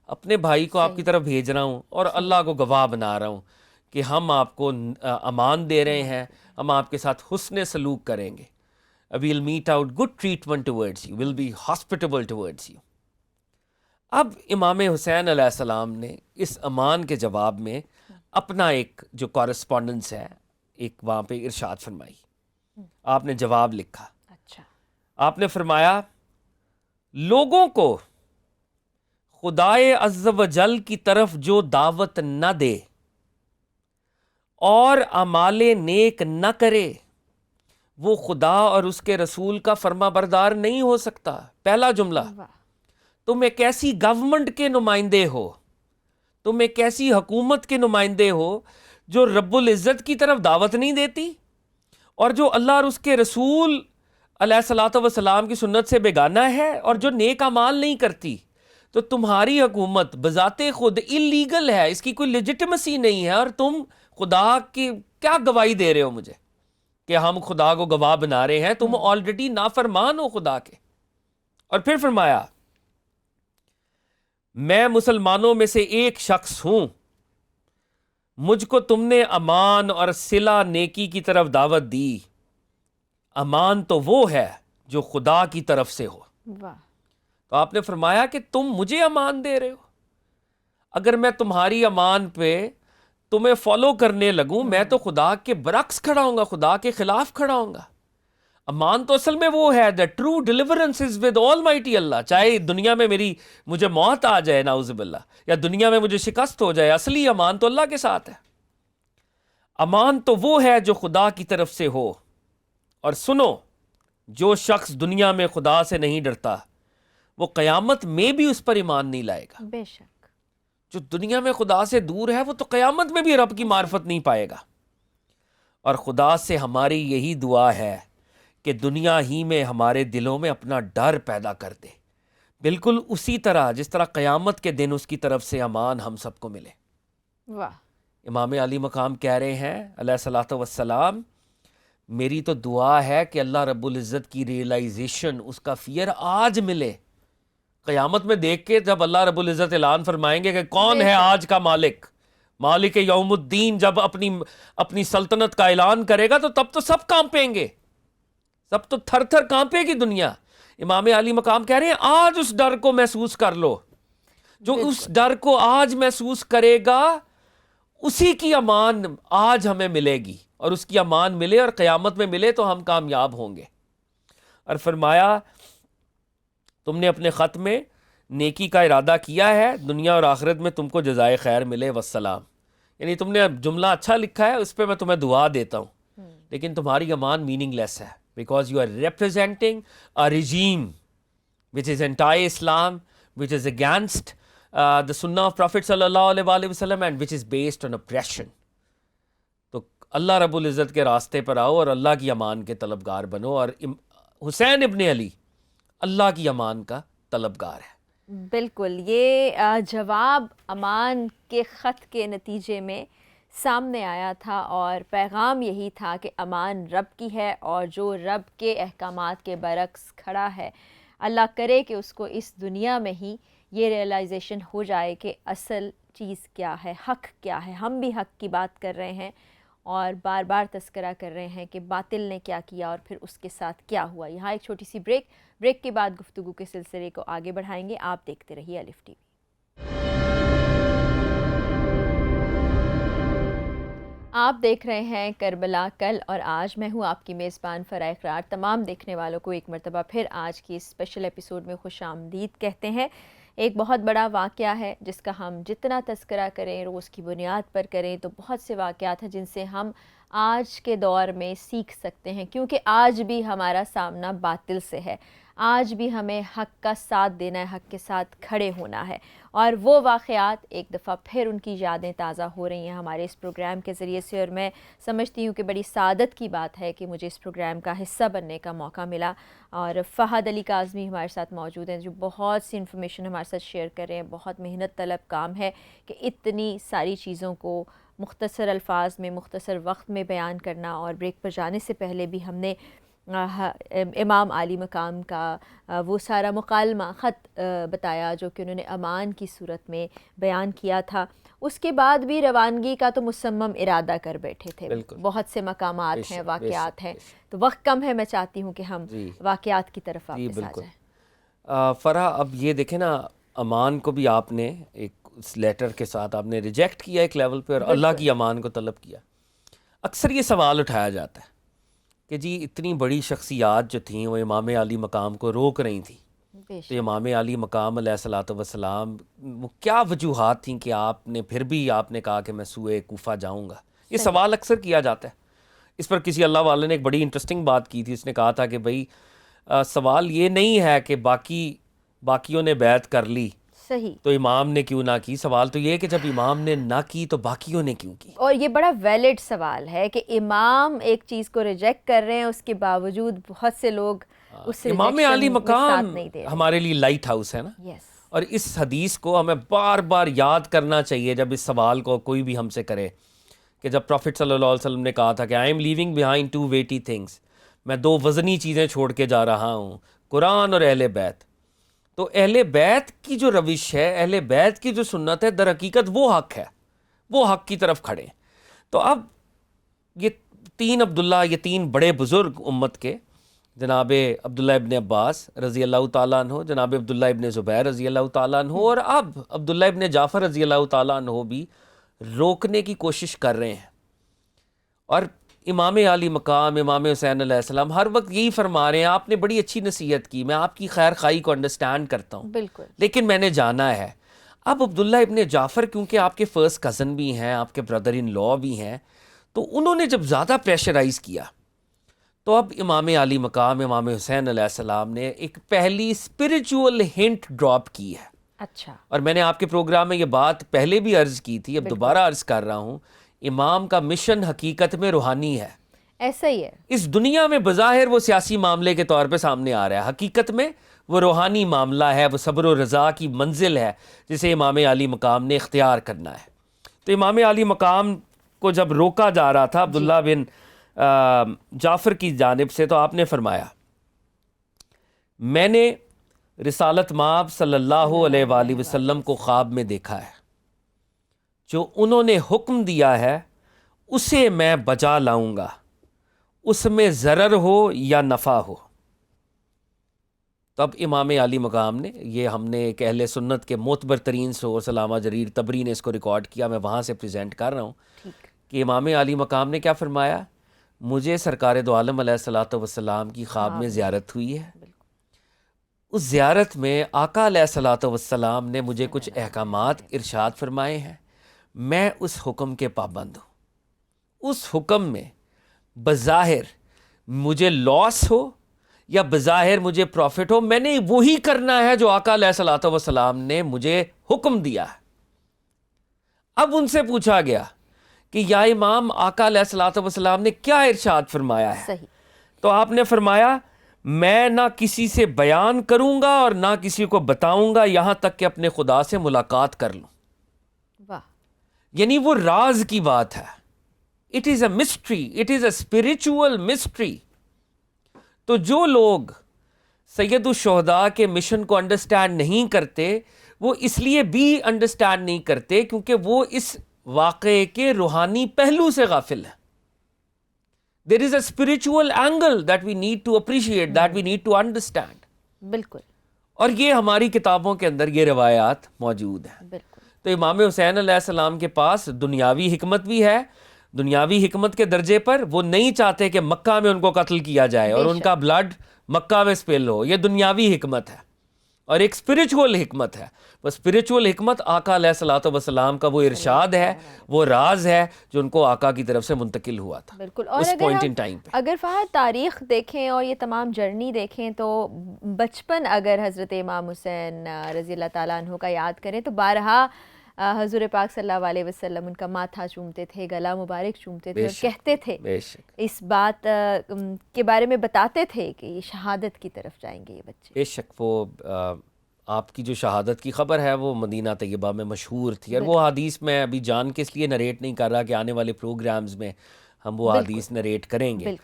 اپنے بھائی کو آپ کی طرف بھیج رہا ہوں، اور اللہ کو گواہ بنا رہا ہوں کہ ہم آپ کو امان دے رہے ہیں، ہم آپ کے ساتھ حسن سلوک کریں گے۔ we'll meet out good treatment towards you, we'll be hospitable towards you۔ اب امام حسین علیہ السلام نے اس امان کے جواب میں اپنا ایک جو کورسپونڈنس ہے، ایک وہاں پہ ارشاد فرمائی، آپ نے جواب لکھا۔ اچھا۔ آپ نے فرمایا لوگوں کو خدائے عز و جل کی طرف جو دعوت نہ دے اور اعمال نیک نہ کرے، وہ خدا اور اس کے رسول کا فرما بردار نہیں ہو سکتا۔ پہلا جملہ، تم ایک ایسی گورنمنٹ کے نمائندے ہو، تم ایک ایسی حکومت کے نمائندے ہو جو رب العزت کی طرف دعوت نہیں دیتی، اور جو اللہ اور اس کے رسول علیہ الصلوۃ والسلام کی سنت سے بیگانہ ہے، اور جو نیک اعمال نہیں کرتی، تو تمہاری حکومت بذات خود اللیگل ہے، اس کی کوئی لیجٹیمیسی نہیں ہے، اور تم خدا کی کیا گواہی دے رہے ہو مجھے کہ ہم خدا کو گواہ بنا رہے ہیں، تم آلریڈی نافرمان ہو خدا کے۔ اور پھر فرمایا میں مسلمانوں میں سے ایک شخص ہوں، مجھ کو تم نے امان اور صلہ نیکی کی طرف دعوت دی، امان تو وہ ہے جو خدا کی طرف سے ہو، واہ۔ تو آپ نے فرمایا کہ تم مجھے امان دے رہے ہو، اگر میں تمہاری امان پہ تمہیں فالو کرنے لگوں میں تو خدا کے برعکس کھڑا ہوں گا، خدا کے خلاف کھڑا ہوں گا۔ امان تو اصل میں وہ ہے the true deliverance is with almighty اللہ، چاہے دنیا میں مجھے موت آ جائے نعوذ باللہ، یا دنیا میں مجھے شکست ہو جائے، اصلی امان تو اللہ کے ساتھ ہے۔ امان تو وہ ہے جو خدا کی طرف سے ہو۔ اور سنو، جو شخص دنیا میں خدا سے نہیں ڈرتا وہ قیامت میں بھی اس پر ایمان نہیں لائے گا۔ بے شک۔ جو دنیا میں خدا سے دور ہے وہ تو قیامت میں بھی رب کی معرفت نہیں پائے گا۔ اور خدا سے ہماری یہی دعا ہے کہ دنیا ہی میں ہمارے دلوں میں اپنا ڈر پیدا کر دے، بالکل اسی طرح جس طرح قیامت کے دن اس کی طرف سے امان ہم سب کو ملے۔ واہ۔ امام علی مقام کہہ رہے ہیں علیہ الصلوۃ والسلام، میری تو دعا ہے کہ اللہ رب العزت کی ریئلائزیشن، اس کا فیئر آج ملے، قیامت میں دیکھ کے جب اللہ رب العزت اعلان فرمائیں گے کہ کون ہے آج کا مالک، مالک یوم الدین، جب اپنی سلطنت کا اعلان کرے گا تو تب تو سب کانپیں گے، سب تو تھر تھر کانپے گی دنیا۔ امام علی مقام کہہ رہے ہیں آج اس ڈر کو محسوس کر لو، جو اس ڈر کو آج محسوس کرے گا اسی کی امان آج ہمیں ملے گی، اور اس کی امان ملے اور قیامت میں ملے تو ہم کامیاب ہوں گے۔ اور فرمایا تم نے اپنے خط میں نیکی کا ارادہ کیا ہے، دنیا اور آخرت میں تم کو جزائے خیر ملے والسلام، یعنی تم نے جملہ اچھا لکھا ہے، اس پہ میں تمہیں دعا دیتا ہوں، لیکن تمہاری امان میننگ لیس ہے، because you are representing a regime which is anti-Islam, which is against the sunnah of Prophet sallallahu alaihi wasallam and which is based on oppression۔ تو اللہ رب العزت کے راستے پر آؤ اور اللہ کی امان کے طلبگار بنو، اور حسین ابن علی اللہ کی امان کا طلبگار ہے۔ بالکل، یہ جواب امان کے خط کے نتیجے میں سامنے آیا تھا، اور پیغام یہی تھا کہ امان رب کی ہے، اور جو رب کے احکامات کے برعکس کھڑا ہے، اللہ کرے کہ اس کو اس دنیا میں ہی یہ ریئلائزیشن ہو جائے کہ اصل چیز کیا ہے، حق کیا ہے۔ ہم بھی حق کی بات کر رہے ہیں اور بار بار تذکرہ کر رہے ہیں کہ باطل نے کیا کیا اور پھر اس کے ساتھ کیا ہوا۔ یہاں ایک چھوٹی سی بریک کے بعد گفتگو کے سلسلے کو آگے بڑھائیں گے۔ آپ دیکھتے رہیے الف ٹی وی۔ آپ دیکھ رہے ہیں کربلا کل اور آج، میں ہوں آپ کی میزبان فرح اقرار۔ تمام دیکھنے والوں کو ایک مرتبہ پھر آج کی اسپیشل ایپیسوڈ میں خوش آمدید کہتے ہیں۔ ایک بہت بڑا واقعہ ہے جس کا ہم جتنا تذکرہ کریں، روز کی بنیاد پر کریں، تو بہت سے واقعات ہیں جن سے ہم آج کے دور میں سیکھ سکتے ہیں، کیونکہ آج بھی ہمارا سامنا باطل سے ہے، آج بھی ہمیں حق کا ساتھ دینا ہے، حق کے ساتھ کھڑے ہونا ہے، اور وہ واقعات ایک دفعہ پھر ان کی یادیں تازہ ہو رہی ہیں ہمارے اس پروگرام کے ذریعے سے، اور میں سمجھتی ہوں کہ بڑی سعادت کی بات ہے کہ مجھے اس پروگرام کا حصہ بننے کا موقع ملا، اور فہد علی کاظمی ہمارے ساتھ موجود ہیں جو بہت سی انفارمیشن ہمارے ساتھ شیئر کر رہے ہیں۔ بہت محنت طلب کام ہے کہ اتنی ساری چیزوں کو مختصر الفاظ میں مختصر وقت میں بیان کرنا، اور بریک پر جانے سے پہلے بھی ہم نے امام علی مقام کا وہ سارا مکالمہ خط بتایا جو کہ انہوں نے امان کی صورت میں بیان کیا تھا۔ اس کے بعد بھی روانگی کا تو مصمم ارادہ کر بیٹھے تھے، بہت سے مقامات ہیں، واقعات ہیں، تو وقت کم ہے، میں چاہتی ہوں کہ ہم واقعات کی طرف واپس آ جائیں۔ فرح، اب یہ دیکھیں نا، امان کو بھی آپ نے ایک اس لیٹر کے ساتھ آپ نے ریجیکٹ کیا ایک لیول پہ، اور اللہ کی امان کو طلب کیا۔ اکثر یہ سوال اٹھایا جاتا ہے کہ جی اتنی بڑی شخصیات جو تھیں وہ امام علی مقام کو روک رہی تھیں، تو امام علی مقام علیہ الصلوۃ والسلام وہ کیا وجوہات تھیں کہ آپ نے پھر بھی آپ نے کہا کہ میں سوئے کوفہ جاؤں گا؟ یہ سوال اکثر کیا جاتا ہے۔ اس پر کسی اللہ والے نے ایک بڑی انٹرسٹنگ بات کی تھی، اس نے کہا تھا کہ بھئی سوال یہ نہیں ہے کہ باقیوں نے بیعت کر لی صحیح تو امام نے کیوں نہ کی، سوال تو یہ ہے کہ جب امام نے نہ کی تو باقیوں نے کیوں کی۔ اور یہ بڑا ویلڈ سوال ہے کہ امام ایک چیز کو ریجیکٹ کر رہے ہیں، اس کے باوجود بہت سے لوگ اس امام علی ریجیکشن میں مقام ساتھ نہیں دے رہے۔ ہمارے لیے لائٹ ہاؤس ہے نا، یس، اور اس حدیث کو ہمیں بار بار یاد کرنا چاہیے جب اس سوال کو کوئی بھی ہم سے کرے، کہ جب پروفٹ صلی اللہ علیہ وسلم نے کہا تھا کہ I am leaving behind 2 weighty things، میں 2 وزنی چیزیں چھوڑ کے جا رہا ہوں، قرآن اور اہل بیت۔ تو اہل بیت کی جو روش ہے، اہل بیت کی جو سنت ہے، در حقیقت وہ حق ہے، وہ حق کی طرف کھڑے۔ تو اب یہ 3 عبداللہ، یہ 3 بڑے بزرگ امت کے، جناب عبداللہ ابن عباس رضی اللہ تعالیٰ عنہ، جناب عبداللہ ابن زبیر رضی اللہ تعالیٰ عنہ، اور اب عبداللہ ابن جعفر رضی اللہ تعالیٰ عنہ بھی روکنے کی کوشش کر رہے ہیں. اور امام علی مقام امام حسین علیہ السلام ہر وقت یہی فرما رہے ہیں، آپ نے بڑی اچھی نصیحت کی، میں آپ کی خیر خواہی کو انڈرسٹینڈ کرتا ہوں، بالکل، لیکن میں نے جانا ہے. اب عبداللہ ابن جعفر کیونکہ آپ کے فرسٹ کزن بھی ہیں، آپ کے بردر ان لا بھی ہیں، تو انہوں نے جب زیادہ پریشرائز کیا تو اب امام علی مقام امام حسین علیہ السلام نے ایک پہلی اسپرچول ہنٹ ڈراپ کی ہے. اچھا، اور میں نے آپ کے پروگرام میں یہ بات پہلے بھی عرض کی تھی، اب دوبارہ عرض کر رہا ہوں، امام کا مشن حقیقت میں روحانی ہے. ایسا ہی ہے. اس دنیا میں بظاہر وہ سیاسی معاملے کے طور پہ سامنے آ رہا ہے، حقیقت میں وہ روحانی معاملہ ہے، وہ صبر و رضا کی منزل ہے جسے امام علی مقام نے اختیار کرنا ہے. تو امام علی مقام کو جب روکا جا رہا تھا عبداللہ بن جعفر کی جانب سے، تو آپ نے فرمایا میں نے رسالت مآب صلی اللہ علیہ وآلہ وسلم کو خواب میں دیکھا ہے، جو انہوں نے حکم دیا ہے اسے میں بجا لاؤں گا، اس میں ضرر ہو یا نفع ہو. تب امام علی مقام نے، یہ ہم نے ایک اہل سنت کے معتبر ترین سورس علامہ جریر طبری نے اس کو ریکارڈ کیا، میں وہاں سے پریزنٹ کر رہا ہوں کہ امام علی مقام نے کیا فرمایا، مجھے سرکار دو عالم علیہ الصلوۃ والسلام کی خواب میں زیارت ہوئی ہے. اس زیارت میں آقا علیہ الصلوۃ والسلام نے مجھے کچھ احکامات ارشاد فرمائے ہیں، میں اس حکم کے پابند ہوں. اس حکم میں بظاہر مجھے لاس ہو یا بظاہر مجھے پروفٹ ہو، میں نے وہی کرنا ہے جو آقا علیہ الصلوۃ والسلام نے مجھے حکم دیا ہے. اب ان سے پوچھا گیا کہ یا امام آقا علیہ الصلوۃ والسلام نے کیا ارشاد فرمایا ہے؟ صحیح. تو آپ نے فرمایا میں نہ کسی سے بیان کروں گا اور نہ کسی کو بتاؤں گا یہاں تک کہ اپنے خدا سے ملاقات کر لوں. واہ، یعنی وہ راز کی بات ہے. It is a mystery, it is a spiritual mystery. تو جو لوگ سید الشہداء کے مشن کو انڈرسٹینڈ نہیں کرتے، وہ اس لیے بھی انڈرسٹینڈ نہیں کرتے کیونکہ وہ اس واقعے کے روحانی پہلو سے غافل ہیں. There is a spiritual angle that we need to appreciate, that we need to understand. بالکل اور یہ ہماری کتابوں کے اندر یہ روایات موجود ہیں. بالکل. تو امام حسین علیہ السلام کے پاس دنیاوی حکمت بھی ہے. دنیاوی حکمت کے درجے پر وہ نہیں چاہتے کہ مکہ میں ان کو قتل کیا جائے اور ان کا بلڈ مکہ میں سپل ہو. یہ دنیاوی حکمت ہے. اور ایک اسپرچول حکمت ہے. وہ اسپرچول حکمت آقا علیہ الصلوۃ والسلام کا وہ ارشاد ہے، وہ راز ہے جو ان کو آقا کی طرف سے منتقل ہوا تھا. بالکل. اور اس پوائنٹ ان ٹائم پہ اگر فہد تاریخ دیکھیں اور یہ تمام جرنی دیکھیں تو بچپن اگر حضرت امام حسین رضی اللہ تعالیٰ عنہ کا یاد کریں تو بارہا حضور پاک صلی اللہ علیہ وسلم ان کا ماتھا چومتے تھے، گلا مبارک چومتے تھے اور کہتے تھے، اس بات کے بارے میں بتاتے تھے کہ یہ شہادت کی طرف جائیں گے یہ بچے. بے شک وہ آپ کی جو شہادت کی خبر ہے وہ مدینہ طیبہ میں مشہور تھی، اور وہ حدیث میں ابھی جان کے اس لیے نریٹ نہیں کر رہا کہ آنے والے پروگرامز میں ہم وہ حدیث نریٹ کریں گے.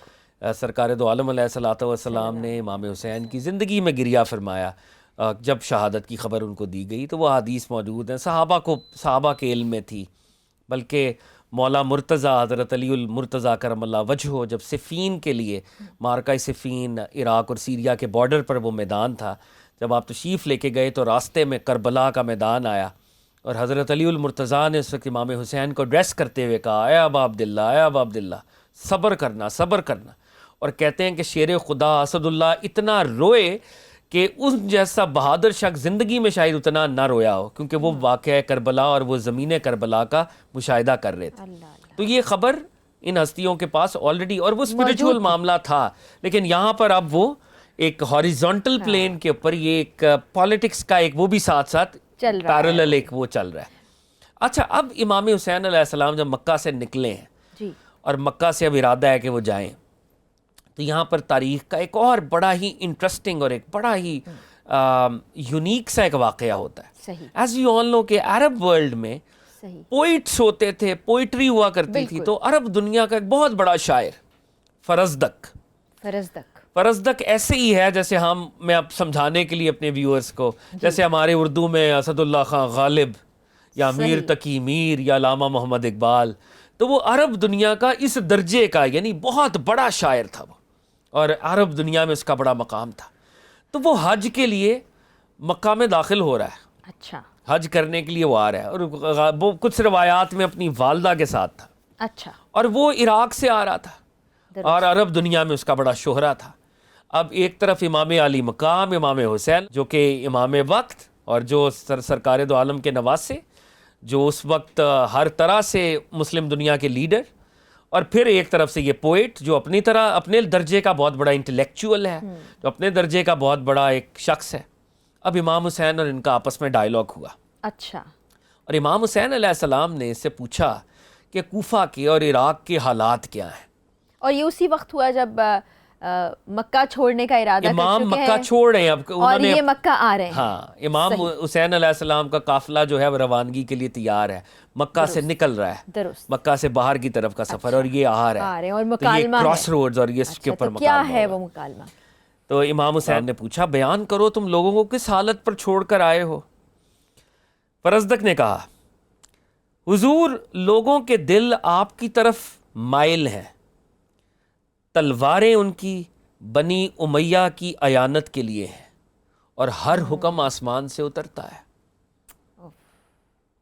سرکار دو عالم علیہ الصلوۃ والسلام نے امام حسین کی زندگی میں گریہ فرمایا جب شہادت کی خبر ان کو دی گئی، تو وہ حدیث موجود ہیں. صحابہ کے علم میں تھی، بلکہ مولا مرتضیٰ حضرت علی المرتضیٰ کرم اللہ وجہہ جب صفین کے لیے معرکہ صفین عراق اور سیریا کے بارڈر پر وہ میدان تھا، جب آپ تشریف لے کے گئے تو راستے میں کربلا کا میدان آیا اور حضرت علی المرتضیٰ نے اس وقت امام حسین کو ایڈریس کرتے ہوئے کہا، اے ابا عبداللہ، اے ابا عبداللہ، صبر کرنا، صبر کرنا. اور کہتے ہیں کہ شیر خدا اسد اللہ اتنا روئے کہ ان جیسا بہادر شخص زندگی میں شاید اتنا نہ رویا ہو، کیونکہ وہ واقعہ کربلا اور وہ زمین کربلا کا مشاہدہ کر رہے تھے. تو یہ خبر ان ہستیوں کے پاس آلریڈی، اور وہ اسپرچول معاملہ تھا، لیکن یہاں پر اب وہ ایک ہاریزونٹل پلین کے اوپر یہ ایک پالیٹکس کا ایک وہ بھی ساتھ ساتھ پیرالل ایک وہ چل رہا ہے. اچھا، اب امام حسین علیہ السلام جب مکہ سے نکلے ہیں اور مکہ سے اب ارادہ ہے کہ وہ جائیں، تو یہاں پر تاریخ کا ایک اور بڑا ہی انٹرسٹنگ اور ایک بڑا ہی یونیک سا ایک واقعہ ہوتا ہے. ایز یو آل نو کہ عرب ورلڈ میں پوئٹس ہوتے تھے، پوئٹری ہوا کرتی تھی. تو عرب دنیا کا ایک بہت بڑا شاعر فرزدق ایسے ہی ہے جیسے میں اب سمجھانے کے لیے اپنے ویورز کو، جیسے ہمارے اردو میں اسد اللہ خان غالب یا میر تقی میر یا علامہ محمد اقبال. تو وہ عرب دنیا کا اس درجے کا یعنی بہت بڑا شاعر تھا وہ، اور عرب دنیا میں اس کا بڑا مقام تھا. تو وہ حج کے لیے مکہ میں داخل ہو رہا ہے, اچھا حج کرنے کے لیے وہ آ رہا ہے, اور وہ کچھ روایات میں اپنی والدہ کے ساتھ تھا, اچھا اور وہ عراق سے آ رہا تھا, اور عرب دنیا میں اس کا بڑا شہرہ تھا. اب ایک طرف امام علی مقام امام حسین جو کہ امام وقت اور جو سرکار دو عالم کے نواسے, جو اس وقت ہر طرح سے مسلم دنیا کے لیڈر, اور پھر ایک طرف سے یہ پوئٹ جو اپنی طرح اپنے درجے کا بہت بڑا انٹلیکچوئل ہے, جو اپنے درجے کا بہت بڑا ایک شخص ہے. اب امام حسین اور ان کا آپس میں ڈائیلاگ ہوا. اچھا. اور امام حسین علیہ السلام نے اس سے پوچھا کہ کوفہ کے اور عراق کے حالات کیا ہیں. اور یہ اسی وقت ہوا جب مکہ چھوڑنے کا ارادہ امام کر چکے مکہ ہیں چھوڑ رہے ہیں, اب اور انہوں نے یہ مکہ آ رہے ہیں. ہاں, امام حسین علیہ السلام کا قافلہ جو ہے وہ روانگی کے لیے تیار ہے, مکہ سے نکل رہا ہے, درست. مکہ سے باہر کی طرف کا سفر, اور یہ آ رہا ہے, اور تو یہ مکالمہ کراس روڈز اور یہ اس کے اوپر تو کیا مکالمہ ہے ہوا. وہ مکالمہ؟ تو امام حسین نے پوچھا بیان کرو تم لوگوں کو کس حالت پر چھوڑ کر آئے ہو. فرزدق نے کہا حضور لوگوں کے دل آپ کی طرف مائل ہیں, تلواریں ان کی بنی امیہ کی ایانت کے لیے ہیں, اور ہر حکم آسمان سے اترتا ہے.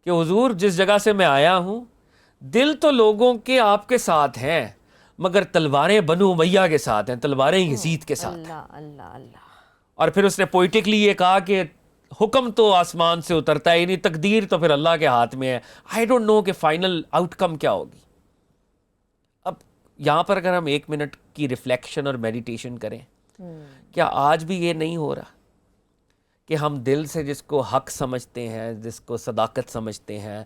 کہ حضور جس جگہ سے میں آیا ہوں دل تو لوگوں کے آپ کے ساتھ ہیں, مگر تلواریں بنو امیہ کے ساتھ ہیں, تلواریں یزید کے ساتھ ہیں. اللہ اللہ اللہ. اور پھر اس نے پوئٹکلی یہ کہا کہ حکم تو آسمان سے اترتا ہے, یعنی تقدیر تو پھر اللہ کے ہاتھ میں ہے. آئی ڈونٹ نو کہ فائنل آؤٹ کم کیا ہوگی. اب یہاں پر اگر ہم 1 منٹ کی ریفلیکشن اور میڈیٹیشن کریں, کیا آج بھی یہ نہیں ہو رہا کہ ہم دل سے جس کو حق سمجھتے ہیں, جس کو صداقت سمجھتے ہیں,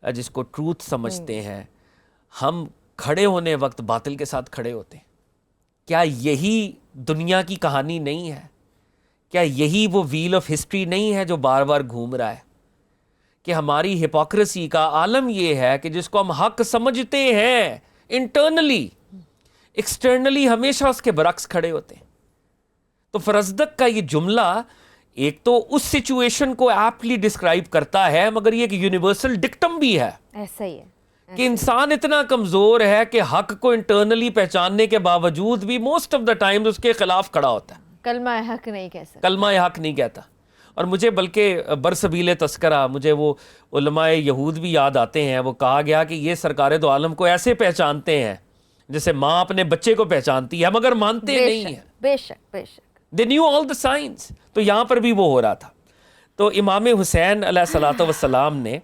جس کو ٹروتھ سمجھتے ہیں, ہم کھڑے ہونے وقت باطل کے ساتھ کھڑے ہوتے ہیں؟ کیا یہی دنیا کی کہانی نہیں ہے؟ کیا یہی وہ ویل آف ہسٹری نہیں ہے جو بار بار گھوم رہا ہے؟ کہ ہماری ہپوکریسی کا عالم یہ ہے کہ جس کو ہم حق سمجھتے ہیں انٹرنلی, ایکسٹرنلی ہمیشہ اس کے برعکس کھڑے ہوتے ہیں. تو فرزدق کا یہ جملہ ایک تو اس سچویشن کو ایپٹلی ڈسکرائب کرتا ہے, مگر یہ ایک یونیورسل ڈکٹم بھی ہے. ایسا ہی ہے کہ انسان اتنا کمزور ہے کہ حق کو انٹرنلی پہچاننے کے باوجود بھی موسٹ آف دا ٹائم اس کے خلاف کھڑا ہوتا ہے, کلمہ حق نہیں کہہ سکتا, کلمہ حق نہیں کہتا. اور مجھے بلکہ برسبیل تذکرہ مجھے وہ علماء یہود بھی یاد آتے ہیں. وہ کہا گیا کہ یہ سرکار دو عالم کو ایسے پہچانتے ہیں جیسے ماں اپنے بچے کو پہچانتی ہے مگر مانتے نہیں ہیں. بے شک بے شک. They knew all the signs. تو یہاں پر بھی وہ ہو رہا تھا. تو امام حسین علیہ الصلوۃ والسلام نے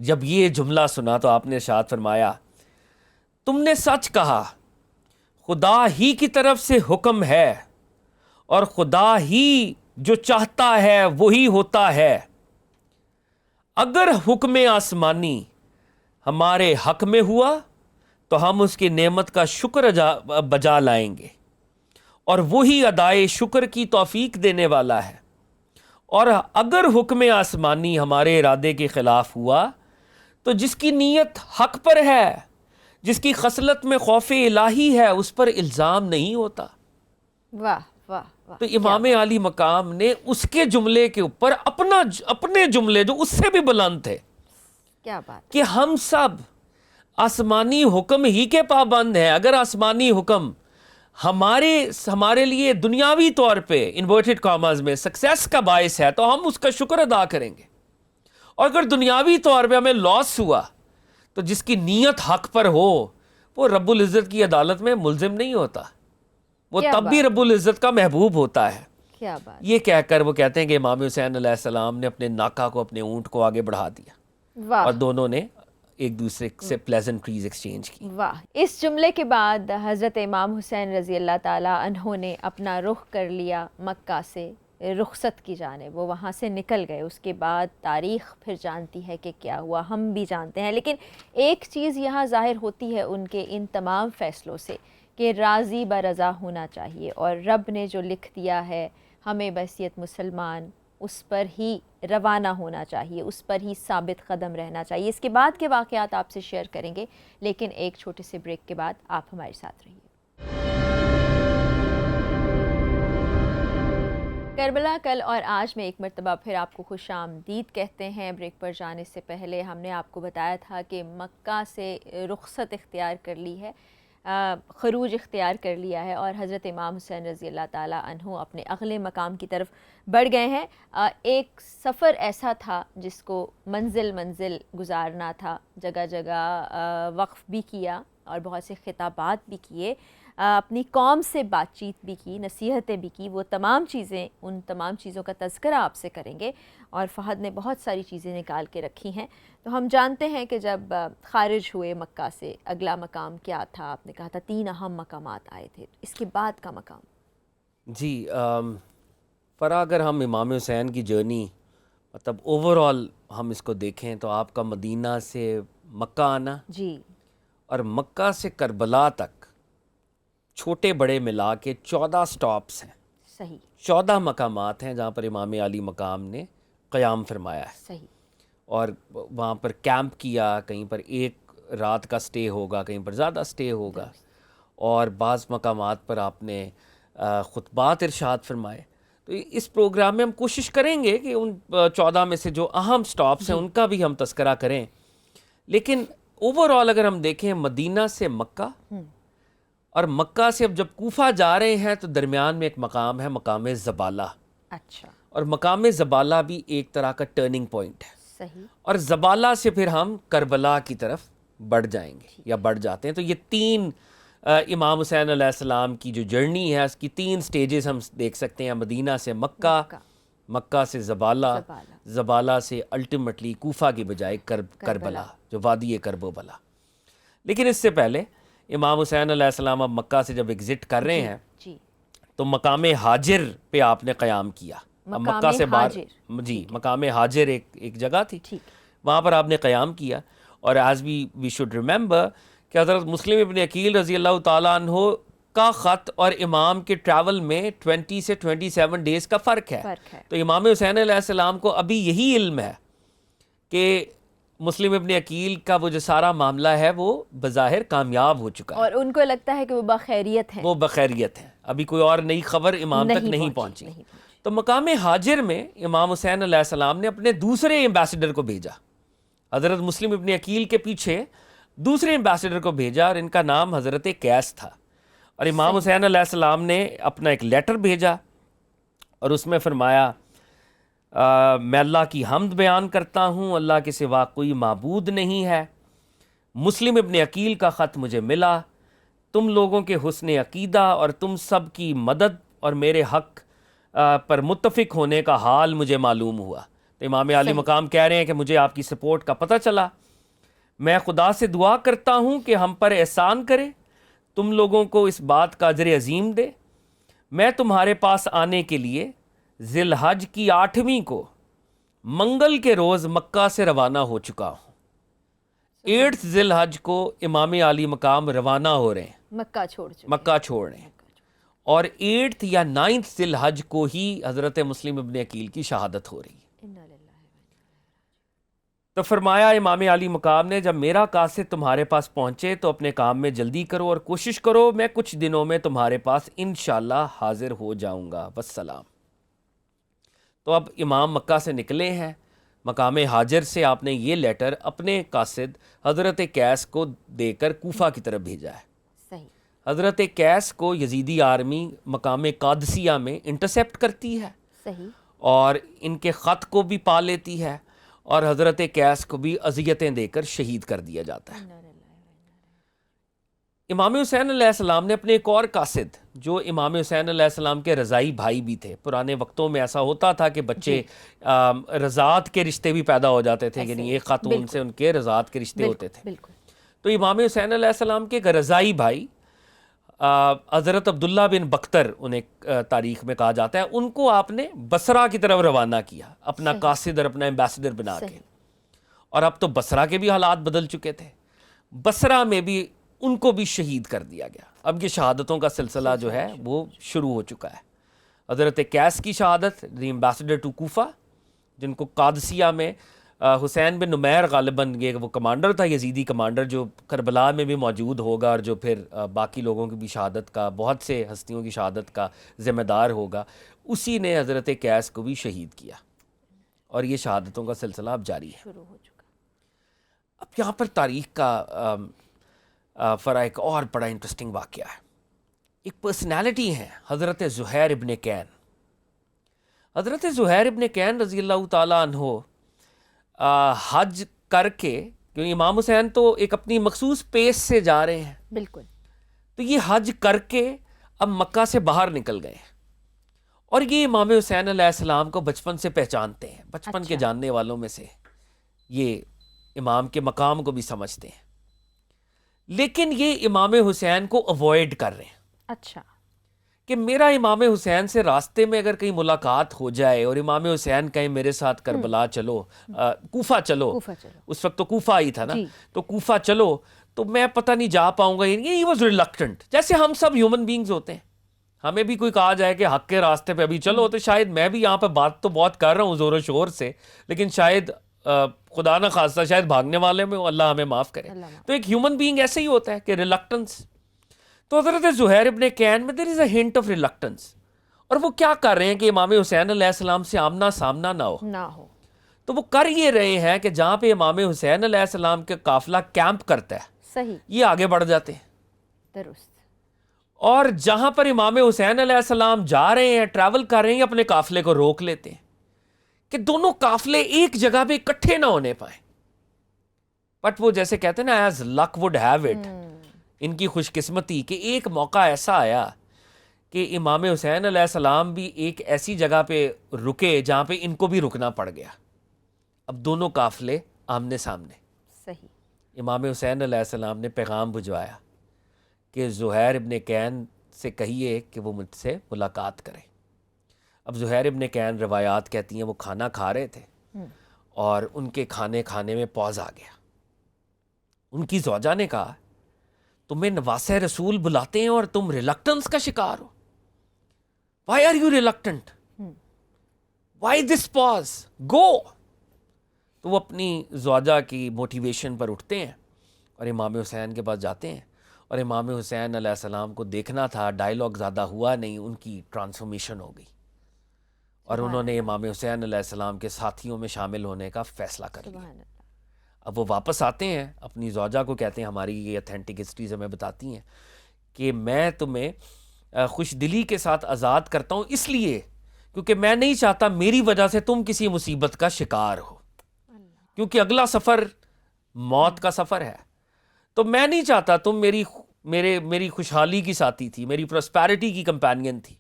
جب یہ جملہ سنا تو آپ نے ارشاد فرمایا تم نے سچ کہا, خدا ہی کی طرف سے حکم ہے اور خدا ہی جو چاہتا ہے وہی ہوتا ہے. اگر حکم آسمانی ہمارے حق میں ہوا تو ہم اس کی نعمت کا شکر بجا لائیں گے, اور وہی ادائے شکر کی توفیق دینے والا ہے. اور اگر حکم آسمانی ہمارے ارادے کے خلاف ہوا تو جس کی نیت حق پر ہے, جس کی خصلت میں خوف الہی ہے, اس پر الزام نہیں ہوتا. واہ واہ واہ. تو امام علی مقام نے اس کے جملے کے اوپر اپنے جملے جو اس سے بھی بلند تھے, کیا بات کہ ہم سب آسمانی حکم ہی کے پابند ہیں. اگر آسمانی حکم ہمارے لیے دنیاوی طور پہ انورٹڈ کاماز میں سکسیس کا باعث ہے تو ہم اس کا شکر ادا کریں گے, اور اگر دنیاوی طور پہ ہمیں لاس ہوا تو جس کی نیت حق پر ہو وہ رب العزت کی عدالت میں ملزم نہیں ہوتا, وہ تب بھی رب العزت کا محبوب ہوتا ہے. کیا بات. یہ کہہ کر وہ کہتے ہیں کہ امام حسین علیہ السلام نے اپنے ناکا کو اپنے اونٹ کو آگے بڑھا دیا, اور دونوں نے ایک دوسرے سے پلیزنٹریز ایکسچینج کی. واہ. اس جملے کے بعد حضرت امام حسین رضی اللہ تعالیٰ عنہ نے اپنا رخ کر لیا مکہ سے رخصت کی جانب, وہ وہاں سے نکل گئے. اس کے بعد تاریخ پھر جانتی ہے کہ کیا ہوا, ہم بھی جانتے ہیں. لیکن ایک چیز یہاں ظاہر ہوتی ہے ان کے ان تمام فیصلوں سے کہ راضی برضا ہونا چاہیے, اور رب نے جو لکھ دیا ہے ہمیں بحیثیت مسلمان اس پر ہی روانہ ہونا چاہیے, اس پر ہی ثابت قدم رہنا چاہیے. اس کے بعد کے واقعات آپ سے شیئر کریں گے, لیکن ایک چھوٹے سے بریک کے بعد آپ ہمارے ساتھ رہیے. کربلا کل اور آج میں ایک مرتبہ پھر آپ کو خوش آمدید کہتے ہیں. بریک پر جانے سے پہلے ہم نے آپ کو بتایا تھا کہ مکہ سے رخصت اختیار کر لی ہے خروج اختیار کر لیا ہے اور حضرت امام حسین رضی اللہ تعالیٰ عنہ اپنے اگلے مقام کی طرف بڑھ گئے ہیں۔ ایک سفر ایسا تھا جس کو منزل منزل گزارنا تھا، جگہ جگہ وقف بھی کیا اور بہت سے خطابات بھی کیے، اپنی قوم سے بات چیت بھی کی، نصیحتیں بھی کی، وہ تمام چیزیں، ان تمام چیزوں کا تذکرہ آپ سے کریں گے، اور فہد نے بہت ساری چیزیں نکال کے رکھی ہیں۔ تو ہم جانتے ہیں کہ جب خارج ہوئے مکہ سے اگلا مقام کیا تھا؟ آپ نے کہا تھا 3 اہم مقامات آئے تھے، اس کے بعد کا مقام؟ جی فرا، اگر ہم امام حسین کی جرنی مطلب اوور آل ہم اس کو دیکھیں تو آپ کا مدینہ سے مکہ آنا جی، اور مکہ سے کربلا تک چھوٹے بڑے ملا کے 14 سٹاپس ہیں، صحیح 14 مقامات ہیں جہاں پر امام علی مقام نے قیام فرمایا ہے، صحیح، اور وہاں پر کیمپ کیا، کہیں پر ایک رات کا سٹے ہوگا، کہیں پر زیادہ سٹے ہوگا، اور بعض مقامات پر آپ نے خطبات ارشاد فرمائے۔ تو اس پروگرام میں ہم کوشش کریں گے کہ ان 14 میں سے جو اہم سٹاپس ہیں ان کا بھی ہم تذکرہ کریں، لیکن اوور آل اگر ہم دیکھیں مدینہ سے مکہ اور مکہ سے اب جب کوفہ جا رہے ہیں تو درمیان میں ایک مقام ہے، مقام زبالہ، اچھا، اور مقام زبالہ بھی ایک طرح کا ٹرننگ پوائنٹ ہے، صحیح، اور زبالہ سے پھر ہم کربلا کی طرف بڑھ جائیں گے یا بڑھ جاتے ہیں۔ تو یہ 3 امام حسین علیہ السلام کی جو جرنی ہے اس کی 3 سٹیجز ہم دیکھ سکتے ہیں، مدینہ سے مکہ، مکہ سے زبالہ، زبالہ سے الٹیمیٹلی کوفہ کی بجائے کربلا، جو وادی کرب و بلا۔ لیکن اس سے پہلے امام حسین علیہ السلام اب مکہ سے جب ایگزٹ کر رہے ہیں جی، تو مقام ہاجر پہ آپ نے قیام کیا۔ اب مکہ سے باہر، جی، مقام ہاجر ایک جگہ تھی، وہاں پر آپ نے قیام کیا، اور ایز وی شوڈ ریممبر کہ حضرت مسلم ابن عقیل رضی اللہ تعالیٰ عنہ کا خط اور امام کے ٹریول میں 20 سے 27 ڈیز کا فرق ہے۔ تو امام حسین علیہ السلام کو ابھی یہی علم ہے کہ مسلم ابن عقیل کا وہ جو سارا معاملہ ہے وہ بظاہر کامیاب ہو چکا ہے، اور ان کو لگتا ہے کہ وہ بخیریت ہیں، وہ بخیریت ہے، ابھی کوئی اور نئی خبر امام تک نہیں پہنچی۔ تو مقام ہاجر میں امام حسین علیہ السلام نے اپنے دوسرے ایمبیسڈر کو بھیجا، حضرت مسلم ابن عقیل کے پیچھے دوسرے ایمبیسڈر کو بھیجا، اور ان کا نام حضرت قیس تھا، اور امام حسین علیہ السلام نے اپنا ایک لیٹر بھیجا اور اس میں فرمایا میں اللہ کی حمد بیان کرتا ہوں، اللہ کے سوا کوئی معبود نہیں ہے، مسلم ابن عقیل کا خط مجھے ملا، تم لوگوں کے حسن عقیدہ اور تم سب کی مدد اور میرے حق پر متفق ہونے کا حال مجھے معلوم ہوا۔ تو امام علی مقام کہہ رہے ہیں کہ مجھے آپ کی سپورٹ کا پتہ چلا، میں خدا سے دعا کرتا ہوں کہ ہم پر احسان کرے، تم لوگوں کو اس بات کا اجر عظیم دے۔ میں تمہارے پاس آنے کے لیے ذی الحج کی 8ویں کو منگل کے روز مکہ سے روانہ ہو چکا ہوں۔ 8 ذی الحج کو امام علی مقام روانہ ہو رہے ہیں، مکہ چھوڑ رہے ہیں، اور 8 یا 9 ذی الحج کو ہی حضرت مسلم ابن عقیل کی شہادت ہو رہی ہے۔ تو فرمایا امام علی مقام نے جب میرا قاصد تمہارے پاس پہنچے تو اپنے کام میں جلدی کرو اور کوشش کرو، میں کچھ دنوں میں تمہارے پاس انشاءاللہ حاضر ہو جاؤں گا، والسلام۔ تو اب امام مکہ سے نکلے ہیں، مقام ہاجر سے آپ نے یہ لیٹر اپنے قاصد حضرت قیس کو دے کر کوفہ کی طرف بھیجا ہے۔ حضرت قیس کو یزیدی آرمی مقام قادسیہ میں انٹرسیپٹ کرتی ہے اور ان کے خط کو بھی پا لیتی ہے، اور حضرت قیس کو بھی اذیتیں دے کر شہید کر دیا جاتا ہے۔ امام حسین علیہ السلام نے اپنے ایک اور قاصد جو امام حسین علیہ السلام کے رضائی بھائی بھی تھے، پرانے وقتوں میں ایسا ہوتا تھا کہ بچے رضاعت کے رشتے بھی پیدا ہو جاتے تھے، یعنی ایک خاتون سے ان کے رضاعت کے رشتے ہوتے تھے۔ تو امام حسین علیہ السلام کے ایک رضائی بھائی حضرت عبداللہ بن بختر انہیں تاریخ میں کہا جاتا ہے، ان کو آپ نے بصرہ کی طرف روانہ کیا اپنا قاصد اور اپنا ایمبیسڈر بنا کے، اور اب تو بصرہ کے بھی حالات بدل چکے تھے، بصرہ میں بھی ان کو بھی شہید کر دیا گیا۔ اب یہ شہادتوں کا سلسلہ جو ہے وہ شروع ہو چکا ہے۔ حضرت قیس کی شہادت، دی ایمبیسڈر ٹو کوفہ، جن کو قادسیہ میں حسین بن نمیر غالباً یہ وہ کمانڈر تھا، یزیدی کمانڈر، جو کربلا میں بھی موجود ہوگا اور جو پھر باقی لوگوں کی بھی شہادت کا، بہت سے ہستیوں کی شہادت کا ذمہ دار ہوگا، اسی نے حضرت قیس کو بھی شہید کیا، اور یہ شہادتوں کا سلسلہ اب جاری ہے۔ اب یہاں پر تاریخ کا فرا ایک اور بڑا انٹرسٹنگ واقعہ ہے. ایک پرسنالٹی ہیں حضرت زہیر ابن کین. حضرت زہیر ابن کین رضی اللہ تعالیٰ عنہ حج کر کے، کیونکہ امام حسین تو ایک اپنی مخصوص پیس سے جا رہے ہیں، بالکل، تو یہ حج کر کے اب مکہ سے باہر نکل گئے ہیں، اور یہ امام حسین علیہ السلام کو بچپن سے پہچانتے ہیں، بچپن کے جاننے والوں میں سے یہ امام کے مقام کو بھی سمجھتے ہیں، لیکن یہ امام حسین کو اوائڈ کر رہے ہیں. اچھا، کہ میرا امام حسین سے راستے میں اگر کہیں ملاقات ہو جائے اور امام حسین کہیں میرے ساتھ کربلا چلو، کوفہ چلو، اس وقت تو کوفہ ہی تھا نا، تو کوفہ چلو، تو میں پتہ نہیں جا پاؤں گا. ہی واز ریلکٹنٹ، جیسے ہم سب ہیومن بینگز ہوتے ہیں. ہمیں بھی کوئی کہا جائے کہ حق کے راستے پہ ابھی چلو، تو شاید میں بھی یہاں پہ بات تو بہت کر رہا ہوں زور و شور سے، لیکن شاید خدا نہ خواستہ شاید بھاگنے والے میں اللہ ہمیں معاف کرے. تو ایک ہیومن بینگ ایسے ہی ہوتا ہے کہ ریلکٹنس. تو حضرت زہیر ابن کین میں دیر از اے ہنٹ آف ریلکٹنس، اور وہ کیا کر رہے ہیں کہ امام حسین علیہ السلام سے آمنا سامنا نہ ہو. تو وہ کر یہ رہے ہیں کہ جہاں پہ امام حسین علیہ السلام کے قافلہ کیمپ کرتا ہے، صحیح، یہ آگے بڑھ جاتے ہیں. درست. اور جہاں پر امام حسین علیہ السلام جا رہے ہیں، ٹریول کر رہے ہیں، اپنے قافلے کو روک لیتے ہیں کہ دونوں قافلے ایک جگہ پہ اکٹھے نہ ہونے پائیں. بٹ وہ جیسے کہتے ہیں نا، as luck would have it, ان کی خوش قسمتی کہ ایک موقع ایسا آیا کہ امام حسین علیہ السلام بھی ایک ایسی جگہ پہ رکے جہاں پہ ان کو بھی رکنا پڑ گیا. اب دونوں قافلے آمنے سامنے. صحیح. امام حسین علیہ السلام نے پیغام بھجوایا کہ زہیر ابن کین سے کہیے کہ وہ مجھ سے ملاقات کرے. اب زہیر ابن کین روایات کہتی ہیں وہ کھانا کھا رہے تھے اور ان کے کھانے میں پوز آ گیا. ان کی زوجہ نے کہا تمہیں نواسہ رسول بلاتے ہیں اور تم ریلکٹنس کا شکار ہو. Why are you reluctant? Why this pause? Go! تو وہ اپنی زوجہ کی موٹیویشن پر اٹھتے ہیں اور امام حسین کے پاس جاتے ہیں، اور امام حسین علیہ السلام کو دیکھنا تھا، ڈائیلاگ زیادہ ہوا نہیں، ان کی ٹرانسفارمیشن ہو گئی اور انہوں نے امام حسین علیہ السلام کے ساتھیوں میں شامل ہونے کا فیصلہ کر لیا. اب وہ واپس آتے ہیں، اپنی زوجہ کو کہتے ہیں ہماری یہ اتھینٹک ہسٹریز ہمیں بتاتی ہیں کہ میں تمہیں خوش دلی کے ساتھ آزاد کرتا ہوں اس لیے کیونکہ میں نہیں چاہتا میری وجہ سے تم کسی مصیبت کا شکار ہو، کیونکہ اگلا سفر موت کا سفر ہے. تو میں نہیں چاہتا تم میری خوشحالی کی ساتھی تھی، میری پراسپیرٹی کی کمپینین تھی،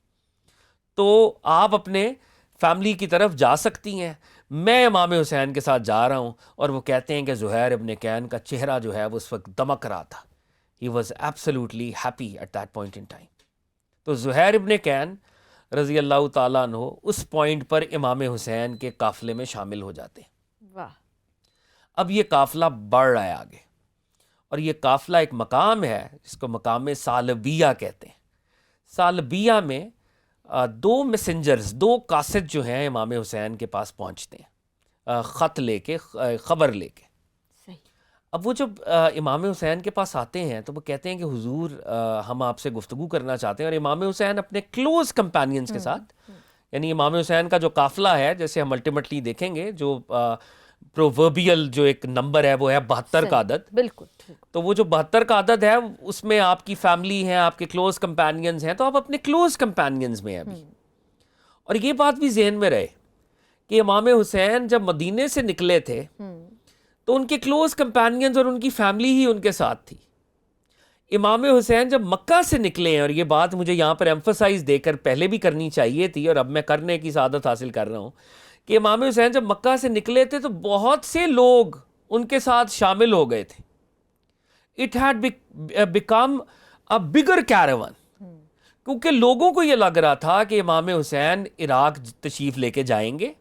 تو آپ اپنے فیملی کی طرف جا سکتی ہیں، میں امام حسین کے ساتھ جا رہا ہوں. اور وہ کہتے ہیں کہ زہیر ابن کین کا چہرہ جو ہے وہ اس وقت دمک رہا تھا. He was absolutely happy at that point in time. تو زہیر ابن کین رضی اللہ تعالیٰ عنہ اس پوائنٹ پر امام حسین کے قافلے میں شامل ہو جاتے ہیں. واہ. اب یہ قافلہ بڑھ رہا ہے آگے، اور یہ قافلہ ایک مقام ہے جس کو مقام سالبیہ کہتے ہیں. سالبیہ میں دو میسنجرز، دو قاصد جو ہیں امام حسین کے پاس پہنچتے ہیں خط لے کے، خبر لے کے. اب وہ جب امام حسین کے پاس آتے ہیں تو وہ کہتے ہیں کہ حضور ہم آپ سے گفتگو کرنا چاہتے ہیں. اور امام حسین اپنے کلوز کمپینینز کے ساتھ، یعنی امام حسین کا جو قافلہ ہے جیسے ہم الٹیمیٹلی دیکھیں گے، جو پرووربیل جو ایک نمبر ہے وہ ہے 72 کا عدد. بالکل. تو وہ جو 72 کا عدد ہے اس میں آپ کی فیملی ہے، آپ کے کلوز کمپینینز ہیں، تو آپ اپنے کلوز کمپینینز میں ہیں ابھی. اور یہ بات بھی ذہن میں رہے کہ امام حسین جب مدینے سے نکلے تھے تو ان کے کلوز کمپینینز اور ان کی فیملی ہی ان کے ساتھ تھی. امام حسین جب مکہ سے نکلے ہیں، اور یہ بات مجھے یہاں پر ایمفسائز دے کر پہلے بھی کرنی چاہیے تھی اور اب میں کرنے کی سعادت حاصل کر رہا ہوں، کہ امام حسین جب مکہ سے نکلے تھے تو بہت سے لوگ ان کے ساتھ شامل ہو گئے تھے. اٹ ہیڈ بیکم اے بگر کیراون، کیونکہ لوگوں کو یہ لگ رہا تھا کہ امام حسین عراق تشریف لے کے جائیں گے،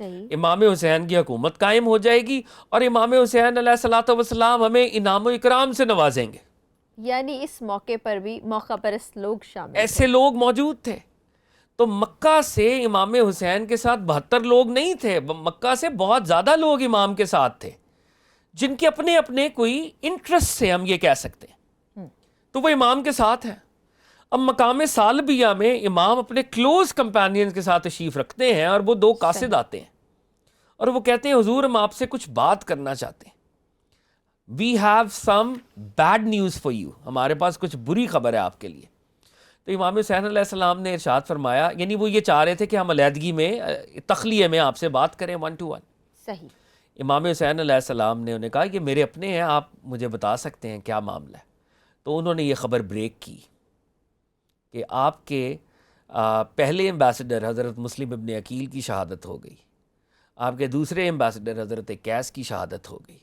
امام حسین کی حکومت قائم ہو جائے گی، اور امام حسین علیہ الصلوۃ والسلام ہمیں انعام و اکرام سے نوازیں گے. یعنی اس موقع پر بھی موقع پرست لوگ شامل ایسے لوگ موجود تھے. تو مکہ سے امام حسین کے ساتھ 72 لوگ نہیں تھے، مکہ سے بہت زیادہ لوگ امام کے ساتھ تھے جن کے اپنے اپنے کوئی انٹرسٹ سے ہم یہ کہہ سکتے ہیں، تو وہ امام کے ساتھ ہیں. اب مقام سالبیہ میں امام اپنے کلوز کمپینینز کے ساتھ تشریف رکھتے ہیں، اور وہ دو قاصد آتے ہیں اور وہ کہتے ہیں حضور ہم آپ سے کچھ بات کرنا چاہتے ہیں. We have some bad news for you, ہمارے پاس کچھ بری خبر ہے آپ کے لیے. تو امام حسین علیہ السلام نے ارشاد فرمایا، یعنی وہ یہ چاہ رہے تھے کہ ہم علیحدگی میں تخلیہ میں آپ سے بات کریں 1 to 1. صحیح. امام حسین علیہ السلام نے انہیں کہا کہ میرے اپنے ہیں، آپ مجھے بتا سکتے ہیں کیا معاملہ ہے. تو انہوں نے یہ خبر بریک کی کہ آپ کے پہلے ایمبیسڈر حضرت مسلم ابن عقیل کی شہادت ہو گئی، آپ کے دوسرے ایمبیسڈر حضرت قیس کی شہادت ہو گئی،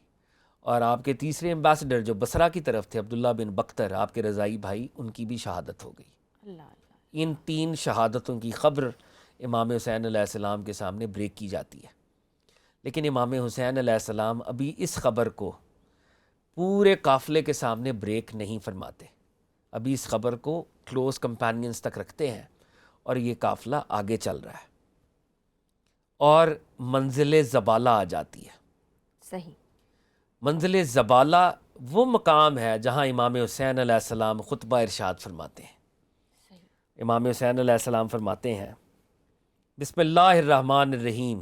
اور آپ کے تیسرے ایمبیسڈر جو بصرہ کی طرف تھے عبداللہ بن بختر، آپ کے رضائی بھائی، ان کی بھی شہادت ہو گئی. اللہ اللہ. ان 3 شہادتوں کی خبر امام حسین علیہ السلام کے سامنے بریک کی جاتی ہے. لیکن امام حسین علیہ السلام ابھی اس خبر کو پورے قافلے کے سامنے بریک نہیں فرماتے، ابھی اس خبر کو کلوز کمپینینز تک رکھتے ہیں، اور یہ قافلہ آگے چل رہا ہے اور منزل زبالہ آ جاتی ہے. صحیح. منزل زبالہ وہ مقام ہے جہاں امام حسین علیہ السلام خطبہ ارشاد فرماتے ہیں. صحیح. امام حسین علیہ السلام فرماتے ہیں، بسم اللہ الرحمن الرحیم،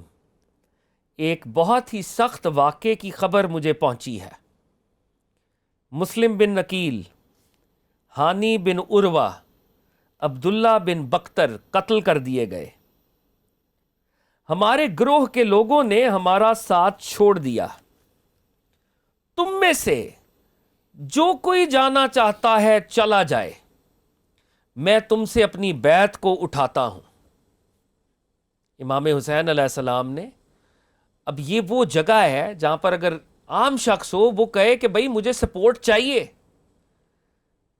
ایک بہت ہی سخت واقعے کی خبر مجھے پہنچی ہے. مسلم بن عقیل، ہانی بن عروہ، عبداللہ بن بختر قتل کر دیے گئے. ہمارے گروہ کے لوگوں نے ہمارا ساتھ چھوڑ دیا. تم میں سے جو کوئی جانا چاہتا ہے چلا جائے، میں تم سے اپنی بیعت کو اٹھاتا ہوں. امام حسین علیہ السلام نے، اب یہ وہ جگہ ہے جہاں پر اگر عام شخص ہو وہ کہے کہ بھائی مجھے سپورٹ چاہیے،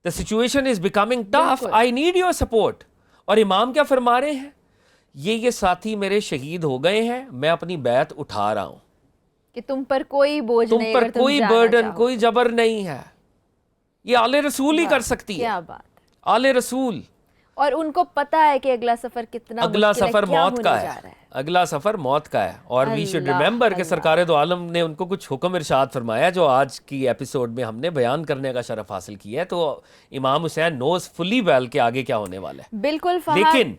the situation is becoming tough, بالکل. I need your support. اور امام کیا فرما رہے ہیں؟ یہ ساتھی میرے شہید ہو گئے ہیں، میں اپنی بیعت اٹھا رہا ہوں. کہ تم پر کوئی بوجھ تم نہیں پر اگر تم کوئی جانا برڈن، چاہو. کوئی جبر نہیں ہے. یہ آل رسول ہی واہ، کر سکتی ہے، کیا بات ہے. آل رسول. اور ان کو پتہ ہے کہ اگلا سفر کتنا اگلا مشکل ہے، سفر کیا موت ہونے کا ہے، جا رہا ہے. اگلا سفر موت کا ہے. اور وی شوڈ اللہ ریممبر کہ اللہ. سرکار دو عالم نے ان کو کچھ حکم ارشاد فرمایا جو آج کی ایپیسوڈ میں ہم نے بیان کرنے کا شرف حاصل کیا ہے. تو امام حسین نوز فلی ویل کہ آگے کیا ہونے والا ہے. بالکل فہد. لیکن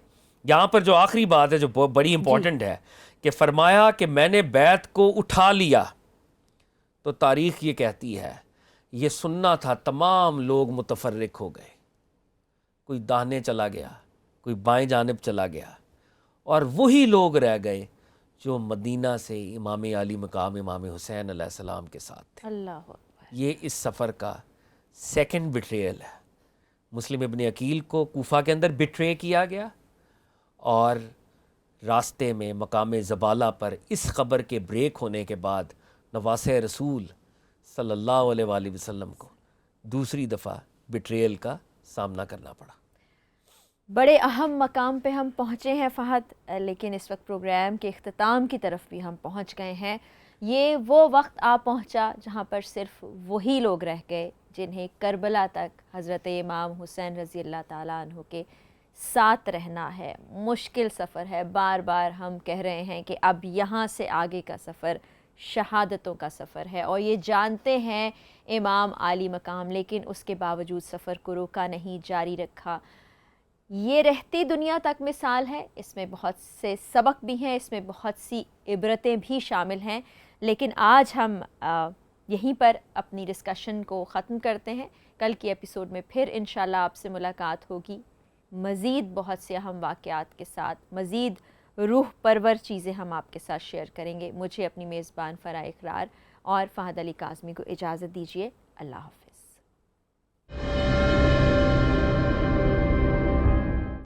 یہاں پر جو آخری بات ہے جو بڑی امپورٹنٹ ہے کہ فرمایا کہ میں نے بیعت کو اٹھا لیا. تو تاریخ یہ کہتی ہے یہ سننا تھا، تمام لوگ متفرق ہو گئے، کوئی داہنے چلا گیا، کوئی بائیں جانب چلا گیا، اور وہی لوگ رہ گئے جو مدینہ سے امام علی مقام امام حسین علیہ السلام کے ساتھ تھے. اللہ اکبر. یہ اس سفر کا سیکنڈ بٹریل ہے. مسلم ابن عقیل کو کوفہ کے اندر بٹرے کیا گیا، اور راستے میں مقام زبالہ پر اس خبر کے بریک ہونے کے بعد نواسہ رسول صلی اللہ علیہ وآلہ وسلم کو دوسری دفعہ بٹریل کا سامنا کرنا پڑا. بڑے اہم مقام پہ ہم پہنچے ہیں فہد، لیکن اس وقت پروگرام کے اختتام کی طرف بھی ہم پہنچ گئے ہیں. یہ وہ وقت آ پہنچا جہاں پر صرف وہی لوگ رہ گئے جنہیں کربلا تک حضرت امام حسین رضی اللہ تعالیٰ عنہ کے ساتھ رہنا ہے. مشکل سفر ہے، بار بار ہم کہہ رہے ہیں کہ اب یہاں سے آگے کا سفر شہادتوں کا سفر ہے، اور یہ جانتے ہیں امام عالی مقام، لیکن اس کے باوجود سفر کو روکا نہیں، جاری رکھا. یہ رہتی دنیا تک مثال ہے، اس میں بہت سے سبق بھی ہیں، اس میں بہت سی عبرتیں بھی شامل ہیں. لیکن آج ہم یہیں پر اپنی ڈسکشن کو ختم کرتے ہیں. کل کی ایپیسوڈ میں پھر انشاءاللہ آپ سے ملاقات ہوگی، مزید بہت سے اہم واقعات کے ساتھ، مزید روح پرور چیزیں ہم آپ کے ساتھ شیئر کریں گے. مجھے اپنی میزبان فرا اقرار اور فہد علی کاظمی کو اجازت دیجیے. اللہ حافظ.